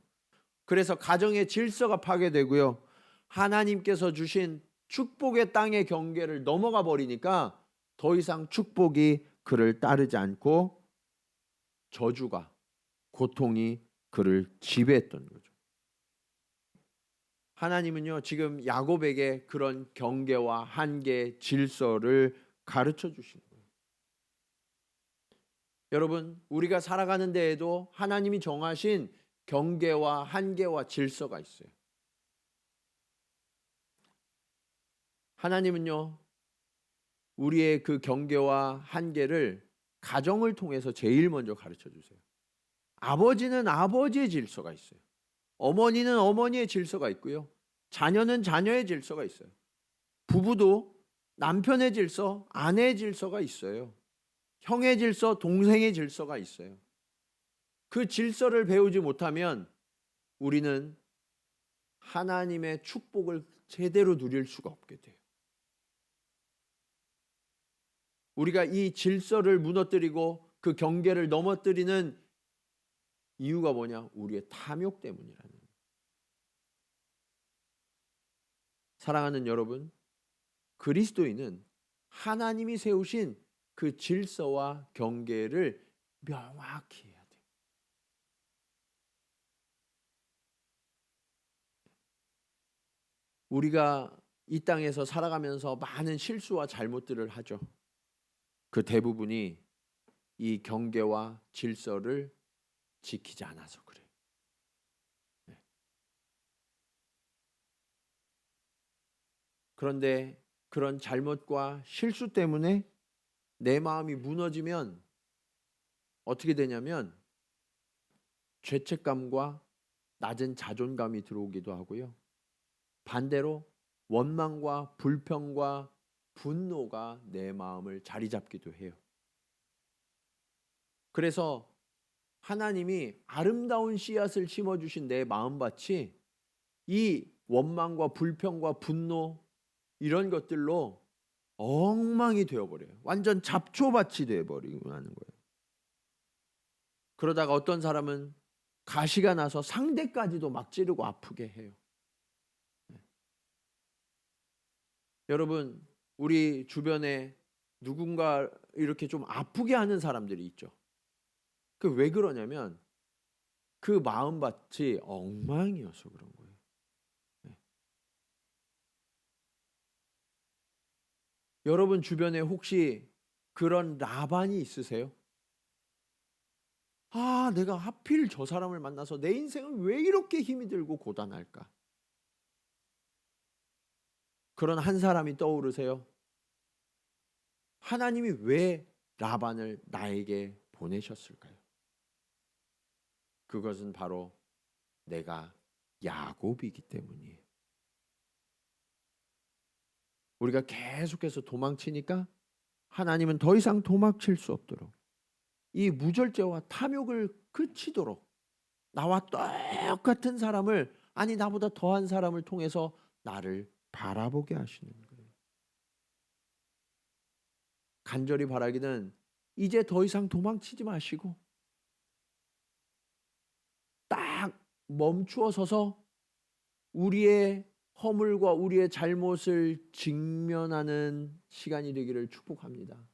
그래서 가정의 질서가 파괴되고요. 하나님께서 주신 축복의 땅의 경계를 넘어가 버리니까 더 이상 축복이 그를 따르지 않고 저주가, 고통이 그를 지배했던 거죠. 하나님은요 지금 야곱에게 그런 경계와 한계, 질서를 가르쳐 주시는 거예요. 여러분 우리가 살아가는 데에도 하나님이 정하신 경계와 한계와 질서가 있어요. 하나님은요 우리의 그 경계와 한계를 가정을 통해서 제일 먼저 가르쳐 주세요. 아버지는 아버지의 질서가 있어요. 어머니는 어머니의 질서가 있고요. 자녀는 자녀의 질서가 있어요. 부부도 남편의 질서, 아내의 질서가 있어요. 형의 질서, 동생의 질서가 있어요. 그 질서를 배우지 못하면 우리는 하나님의 축복을 제대로 누릴 수가 없게 돼요. 우리가 이 질서를 무너뜨리고 그 경계를 넘어뜨리는 이유가 뭐냐? 우리의 탐욕 때문이라는 거예요. 사랑하는 여러분, 그리스도인은 하나님이 세우신 그 질서와 경계를 명확히 해야 돼요. 우리가 이 땅에서 살아가면서 많은 실수와 잘못들을 하죠. 그 대부분이 이 경계와 질서를 지키지 않아서 그래요. 네. 그런데 그런 잘못과 실수 때문에 내 마음이 무너지면 어떻게 되냐면 죄책감과 낮은 자존감이 들어오기도 하고요. 반대로 원망과 불평과 분노가 내 마음을 자리 잡기도 해요. 그래서 하나님이 아름다운 씨앗을 심어주신 내 마음밭이 이 원망과 불평과 분노 이런 것들로 엉망이 되어버려요. 완전 잡초밭이 되어버리고 하는 거예요. 그러다가 어떤 사람은 가시가 나서 상대까지도 막 찌르고 아프게 해요. 여러분, 우리 주변에 누군가 이렇게 좀 아프게 하는 사람들이 있죠. 그 왜 그러냐면 그 마음밭이 엉망이어서 그런 거예요. 여러분 주변에 혹시 그런 라반이 있으세요? 아, 내가 하필 저 사람을 만나서 내 인생은 왜 이렇게 힘이 들고 고단할까? 그런 한 사람이 떠오르세요? 하나님이 왜 라반을 나에게 보내셨을까요? 그것은 바로 내가 야곱이기 때문이에요. 우리가 계속해서 도망치니까 하나님은 더 이상 도망칠 수 없도록 이 무절제와 탐욕을 그치도록 나와 똑같은 사람을, 아니 나보다 더한 사람을 통해서 나를 바라보게 하시는 거예요. 간절히 바라기는 이제 더 이상 도망치지 마시고 딱 멈추어 서서 우리의 허물과 우리의 잘못을 직면하는 시간이 되기를 축복합니다.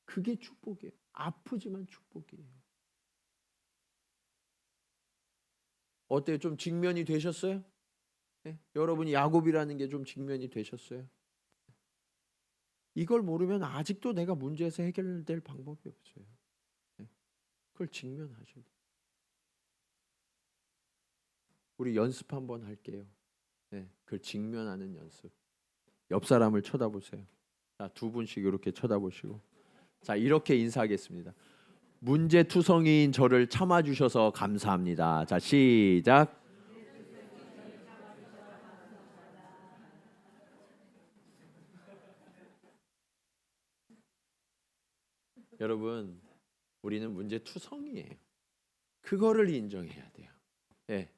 그게 축복이에요. 아프지만 축복이에요. 어때요? 좀 직면이 되셨어요? 네? 여러분이 야곱이라는 게 좀 직면이 되셨어요? 이걸 모르면 아직도 내가 문제에서 해결될 방법이 없어요. 네? 그걸 직면하셔야 돼요. 우리 연습 한번 할게요. 네, 그걸 직면하는 연습. 옆 사람을 쳐다보세요. 자, 두 분씩 이렇게 쳐다보시고, 자, 이렇게 인사하겠습니다. 문제투성이인 저를 참아주셔서 감사합니다. 자, 시작. 여러분, 우리는 문제투성이에요. 그거를 인정해야 돼요. 네.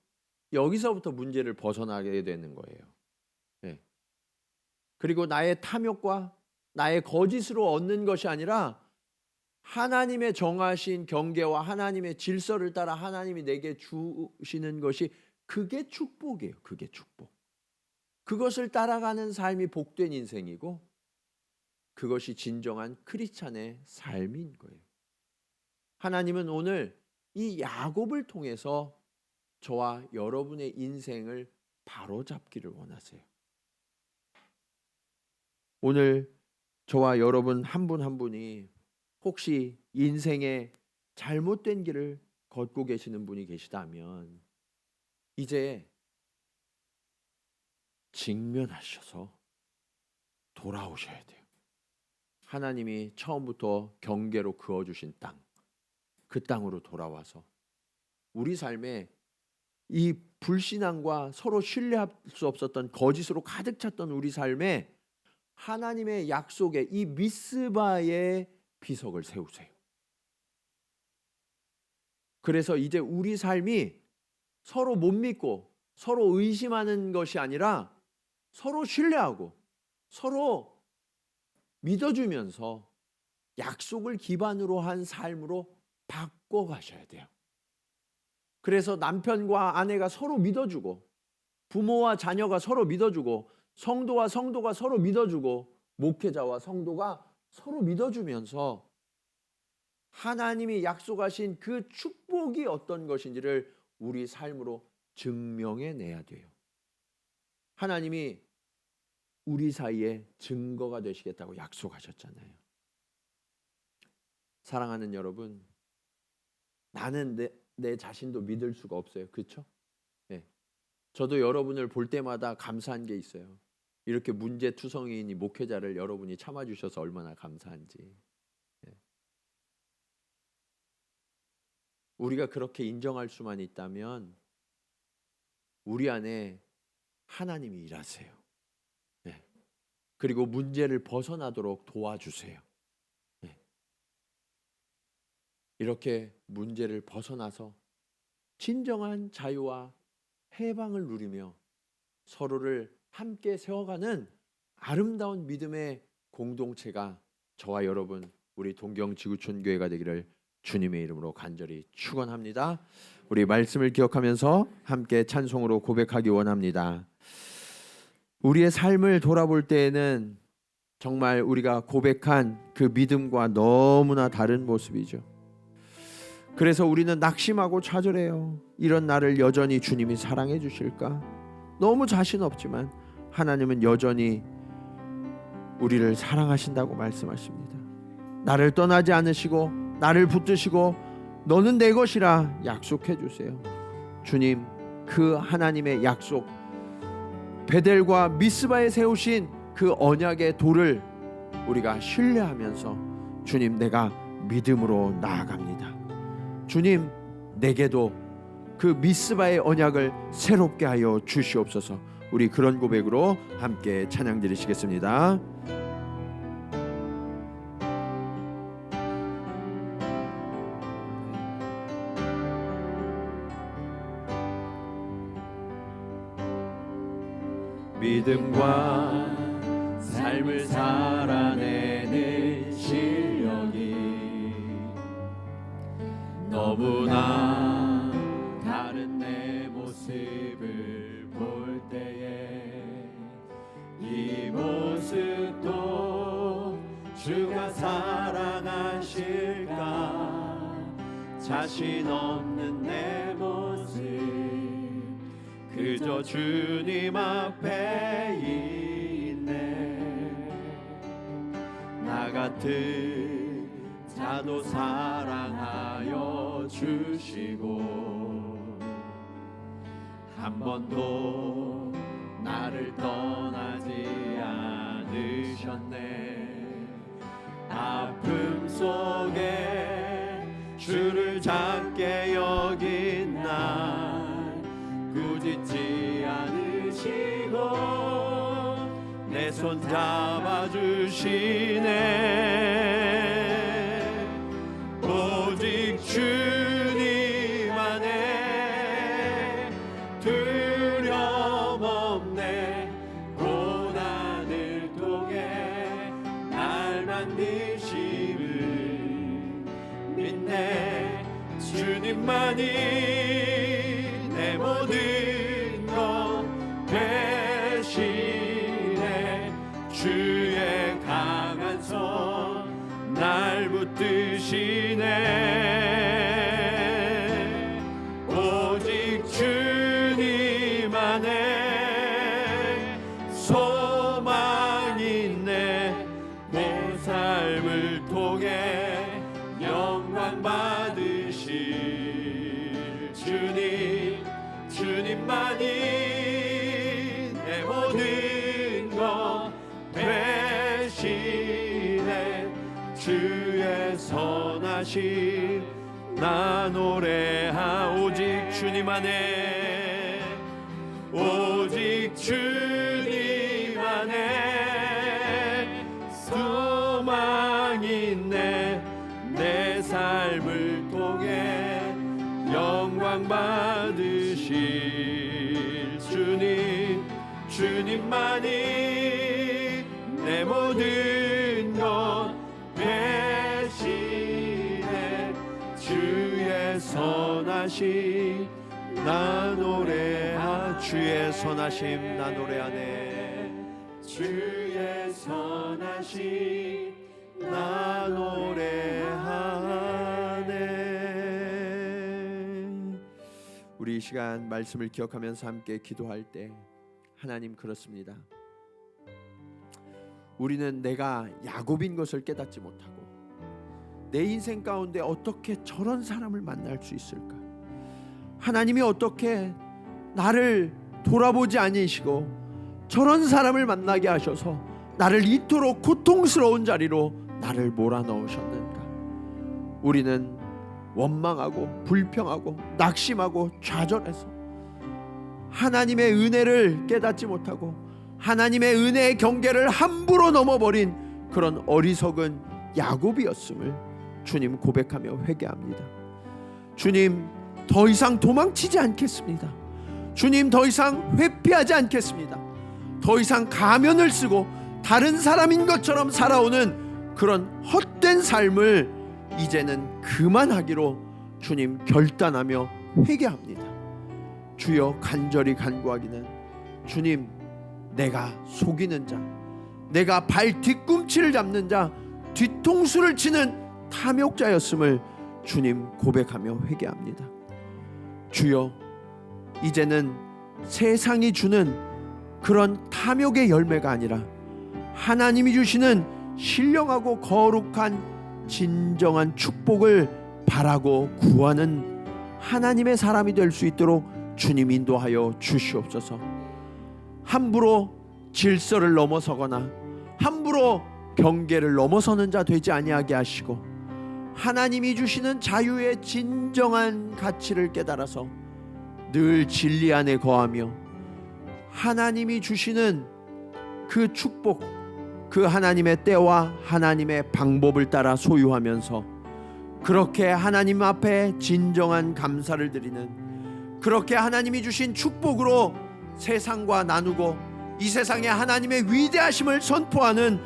여기서부터 문제를 벗어나게 되는 거예요. 네. 그리고 나의 탐욕과 나의 거짓으로 얻는 것이 아니라 하나님의 정하신 경계와 하나님의 질서를 따라 하나님이 내게 주시는 것이, 그게 축복이에요. 그게 축복. 그것을 따라가는 삶이 복된 인생이고 그것이 진정한 크리스찬의 삶인 거예요. 하나님은 오늘 이 야곱을 통해서 저와 여러분의 인생을 바로잡기를 원하세요. 오늘 저와 여러분 한 분 한 분이 혹시 인생의 잘못된 길을 걷고 계시는 분이 계시다면 이제 직면하셔서 돌아오셔야 돼요. 하나님이 처음부터 경계로 그어주신 땅, 그 땅으로 돌아와서 우리 삶에 이 불신앙과 서로 신뢰할 수 없었던 거짓으로 가득 찼던 우리 삶에 하나님의 약속의 이 미스바의 비석을 세우세요. 그래서 이제 우리 삶이 서로 못 믿고 서로 의심하는 것이 아니라 서로 신뢰하고 서로 믿어주면서 약속을 기반으로 한 삶으로 바꿔가셔야 돼요. 그래서 남편과 아내가 서로 믿어주고 부모와 자녀가 서로 믿어주고 성도와 성도가 서로 믿어주고 목회자와 성도가 서로 믿어주면서 하나님이 약속하신 그 축복이 어떤 것인지를 우리 삶으로 증명해내야 돼요. 하나님이 우리 사이에 증거가 되시겠다고 약속하셨잖아요. 사랑하는 여러분, 나는 내 자신도 믿을 수가 없어요. 그렇죠? 네. 저도 여러분을 볼 때마다 감사한 게 있어요. 이렇게 문제투성이인 목회자를 여러분이 참아주셔서 얼마나 감사한지. 네. 우리가 그렇게 인정할 수만 있다면 우리 안에 하나님이 일하세요. 네. 그리고 문제를 벗어나도록 도와주세요. 네. 이렇게 문제를 벗어나서 진정한 자유와 해방을 누리며 서로를 함께 세워가는 아름다운 믿음의 공동체가 저와 여러분 우리 동경지구촌교회가 되기를 주님의 이름으로 간절히 축원합니다. 우리 말씀을 기억하면서 함께 찬송으로 고백하기 원합니다. 우리의 삶을 돌아볼 때에는 정말 우리가 고백한 그 믿음과 너무나 다른 모습이죠. 그래서 우리는 낙심하고 좌절해요. 이런 나를 여전히 주님이 사랑해 주실까? 너무 자신 없지만 하나님은 여전히 우리를 사랑하신다고 말씀하십니다. 나를 떠나지 않으시고 나를 붙드시고 너는 내 것이라 약속해 주세요. 주님, 그 하나님의 약속, 베델과 미스바에 세우신 그 언약의 돌을 우리가 신뢰하면서 주님, 내가 믿음으로 나아갑니다. 주님, 내게도 그 미스바의 언약을 새롭게 하여 주시옵소서. 우리 그런 고백으로 함께 찬양 드리시겠습니다. 믿음과 삶을 살아내는 실력이 너무나 다른 내 모습을 볼 때에 이 모습도 주가 사랑하실까? 자신 없는 내 모습 그저 주님 앞에 있네. 나 같은 자도 사랑하여 주시고 한 번도 나를 떠나지 않으셨네. 아픔 속에 주를 작게 여긴 날 꾸짖지 않으시고 내 손 잡아주시네. 오직 주님 안에 두려움 없네. 고난을 통해 날 만드심을 믿네. 주님만이 내 모든 것 대신에 주의 강한 손 날 붙드시네. 오직 주님 안에 소망 있네. 내 삶을 통해 영광 받으실 주님, 주님만이 내 모든 것 대신에 주의 선하심 나 노래하. 오직 주님 안에 오직 주님 안에 소망 있네. 내 삶을 통해 영광 받으실 주님, 주님만이 내 모든 것 대신에 주의 선하심 나 노래하. 주의 선하심 나 노래하네. 주의 선하심 나 노래하네. 우리 이 시간 말씀을 기억하면서 함께 기도할 때 하나님, 그렇습니다. 우리는 내가 야곱인 것을 깨닫지 못하고 내 인생 가운데 어떻게 저런 사람을 만날 수 있을까? 하나님이 어떻게 나를 돌아보지 않으시고 저런 사람을 만나게 하셔서 나를 이토록 고통스러운 자리로 나를 몰아넣으셨는가? 우리는 원망하고 불평하고 낙심하고 좌절해서 하나님의 은혜를 깨닫지 못하고 하나님의 은혜의 경계를 함부로 넘어버린 그런 어리석은 야곱이었음을 주님 고백하며 회개합니다. 주님, 더 이상 도망치지 않겠습니다. 주님, 더 이상 회피하지 않겠습니다. 더 이상 가면을 쓰고 다른 사람인 것처럼 살아오는 그런 헛된 삶을 이제는 그만하기로 주님 결단하며 회개합니다. 주여, 간절히 간구하기는 주님, 내가 속이는 자, 내가 발 뒤꿈치를 잡는 자, 뒤통수를 치는 탐욕자였음을 주님 고백하며 회개합니다. 주여, 이제는 세상이 주는 그런 탐욕의 열매가 아니라 하나님이 주시는 신령하고 거룩한 진정한 축복을 바라고 구하는 하나님의 사람이 될 수 있도록 주님 인도하여 주시옵소서. 함부로 질서를 넘어서거나 함부로 경계를 넘어서는 자 되지 아니하게 하시고 하나님이 주시는 자유의 진정한 가치를 깨달아서 늘 진리 안에 거하며 하나님이 주시는 그 축복, 그 하나님의 때와 하나님의 방법을 따라 소유하면서 그렇게 하나님 앞에 진정한 감사를 드리는, 그렇게 하나님이 주신 축복으로 세상과 나누고 이 세상에 하나님의 위대하심을 선포하는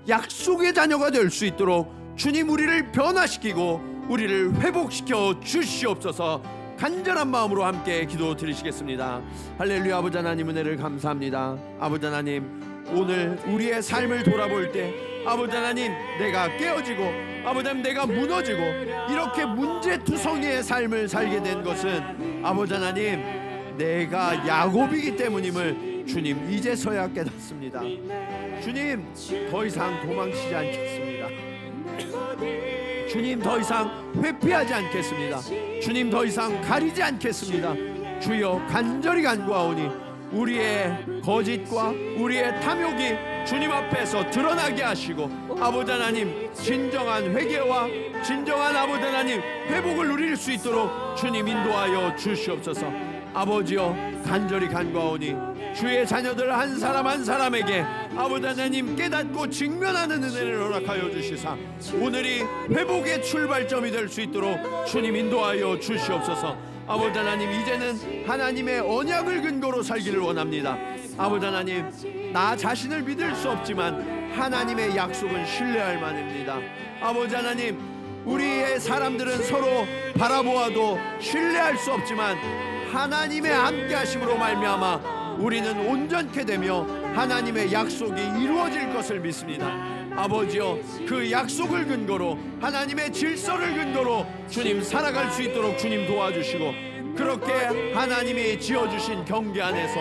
약속의 자녀가 될 수 있도록 주님 우리를 변화시키고 우리를 회복시켜 주시옵소서. 간절한 마음으로 함께 기도 드리시겠습니다. 할렐루야. 아버지 하나님, 은혜를 감사합니다. 아버지 하나님, 오늘 우리의 삶을 돌아볼 때 아버지 하나님, 내가 깨어지고 아버지 하나님, 내가 무너지고 이렇게 문제투성이의 삶을 살게 된 것은 아버지 하나님, 내가 야곱이기 때문임을 주님 이제서야 깨닫습니다. 주님, 더 이상 도망치지 않겠습니다. 주님, 더 이상 회피하지 않겠습니다. 주님, 더 이상 가리지 않겠습니다. 주여, 간절히 간구하오니 우리의 거짓과 우리의 탐욕이 주님 앞에서 드러나게 하시고 아버지 하나님, 진정한 회개와 진정한 아버지 하나님 회복을 누릴 수 있도록 주님 인도하여 주시옵소서. 아버지여, 간절히 간구하오니 주의 자녀들 한 사람 한 사람에게 아버지 하나님 깨닫고 직면하는 은혜를 허락하여 주시사 오늘이 회복의 출발점이 될 수 있도록 주님 인도하여 주시옵소서. 아버지 하나님, 이제는 하나님의 언약을 근거로 살기를 원합니다. 아버지 하나님, 나 자신을 믿을 수 없지만 하나님의 약속은 신뢰할 만합니다. 아버지 하나님, 우리의 사람들은 서로 바라보아도 신뢰할 수 없지만 하나님의 함께하심으로 말미암아 우리는 온전케 되며 하나님의 약속이 이루어질 것을 믿습니다. 아버지여, 그 약속을 근거로 하나님의 질서를 근거로 주님 살아갈 수 있도록 주님 도와주시고 그렇게 하나님이 지어주신 경계 안에서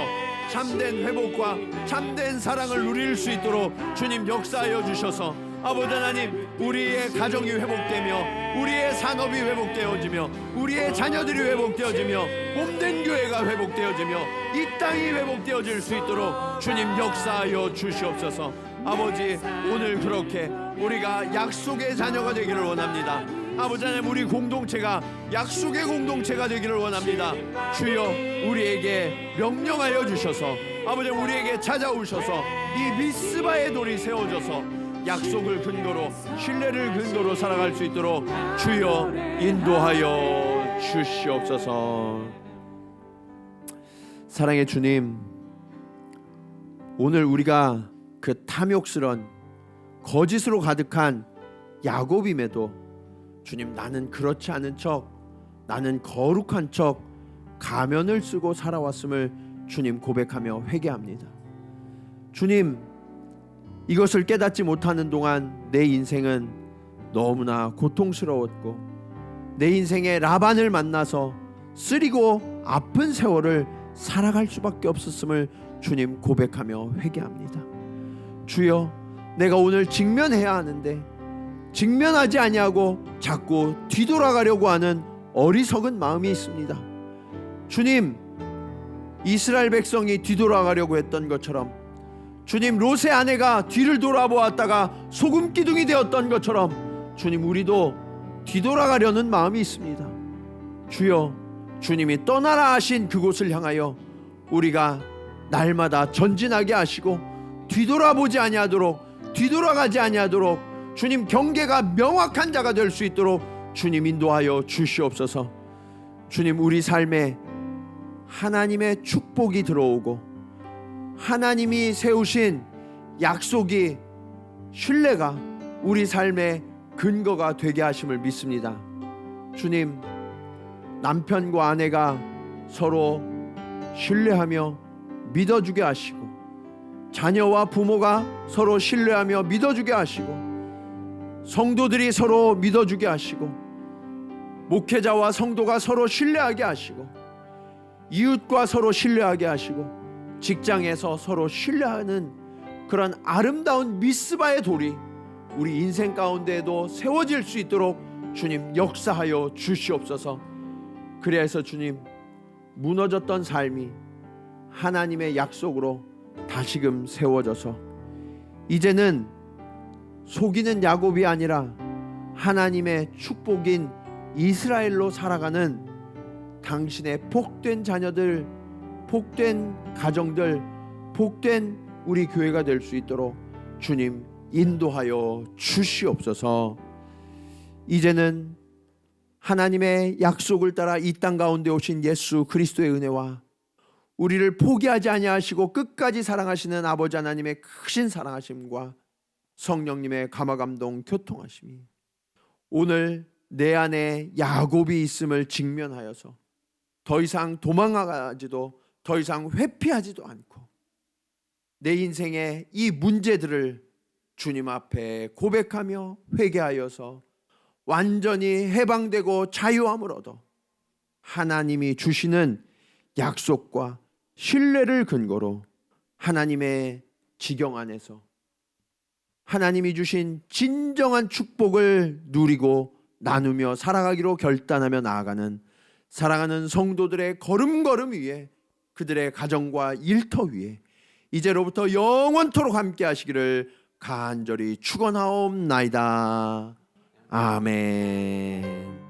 참된 회복과 참된 사랑을 누릴 수 있도록 주님 역사하여 주셔서 아버지 하나님, 우리의 가정이 회복되며 우리의 산업이 회복되어지며 우리의 자녀들이 회복되어지며 몸된 교회가 회복되어지며 이 땅이 회복되어질 수 있도록 주님 역사하여 주시옵소서. 아버지, 오늘 그렇게 우리가 약속의 자녀가 되기를 원합니다. 아버지 하나님, 우리 공동체가 약속의 공동체가 되기를 원합니다. 주여, 우리에게 명령하여 주셔서 아버지, 우리에게 찾아오셔서 이 미스바의 돌이 세워져서 약속을 근거로 신뢰를 근거로 살아갈 수 있도록 주여 인도하여 주시옵소서. 사랑의 주님, 오늘 우리가 그 탐욕스런 거짓으로 가득한 야곱임에도 주님, 나는 그렇지 않은 척, 나는 거룩한 척 가면을 쓰고 살아왔음을 주님 고백하며 회개합니다. 주님, 이것을 깨닫지 못하는 동안 내 인생은 너무나 고통스러웠고 내 인생에 라반을 만나서 쓰리고 아픈 세월을 살아갈 수밖에 없었음을 주님 고백하며 회개합니다. 주여, 내가 오늘 직면해야 하는데 직면하지 아니하고 자꾸 뒤돌아가려고 하는 어리석은 마음이 있습니다. 주님, 이스라엘 백성이 뒤돌아가려고 했던 것처럼 주님, 롯의 아내가 뒤를 돌아보았다가 소금 기둥이 되었던 것처럼 주님, 우리도 뒤돌아가려는 마음이 있습니다. 주여, 주님이 떠나라 하신 그곳을 향하여 우리가 날마다 전진하게 하시고 뒤돌아보지 아니하도록, 뒤돌아가지 아니하도록 주님 경계가 명확한 자가 될 수 있도록 주님 인도하여 주시옵소서. 주님, 우리 삶에 하나님의 축복이 들어오고 하나님이 세우신 약속이, 신뢰가 우리 삶의 근거가 되게 하심을 믿습니다. 주님, 남편과 아내가 서로 신뢰하며 믿어주게 하시고, 자녀와 부모가 서로 신뢰하며 믿어주게 하시고, 성도들이 서로 믿어주게 하시고, 목회자와 성도가 서로 신뢰하게 하시고, 이웃과 서로 신뢰하게 하시고, 직장에서 서로 신뢰하는 그런 아름다운 미스바의 돌이 우리 인생 가운데에도 세워질 수 있도록 주님 역사하여 주시옵소서. 그래서 주님, 무너졌던 삶이 하나님의 약속으로 다시금 세워져서 이제는 속이는 야곱이 아니라 하나님의 축복인 이스라엘로 살아가는 당신의 복된 자녀들, 복된 가정들, 복된 우리 교회가 될 수 있도록 주님 인도하여 주시옵소서. 이제는 하나님의 약속을 따라 이 땅 가운데 오신 예수 그리스도의 은혜와 우리를 포기하지 아니하시고 끝까지 사랑하시는 아버지 하나님의 크신 사랑하심과 성령님의 감화감동 교통하심이 오늘 내 안에 야곱이 있음을 직면하여서 더 이상 도망가지도, 더 이상 회피하지도 않고 내 인생의 이 문제들을 주님 앞에 고백하며 회개하여서 완전히 해방되고 자유함을 얻어 하나님이 주시는 약속과 신뢰를 근거로 하나님의 지경 안에서 하나님이 주신 진정한 축복을 누리고 나누며 살아가기로 결단하며 나아가는 사랑하는 성도들의 걸음걸음 위에, 그들의 가정과 일터 위에 이제로부터 영원토록 함께 하시기를 간절히 축원하옵나이다. 아멘.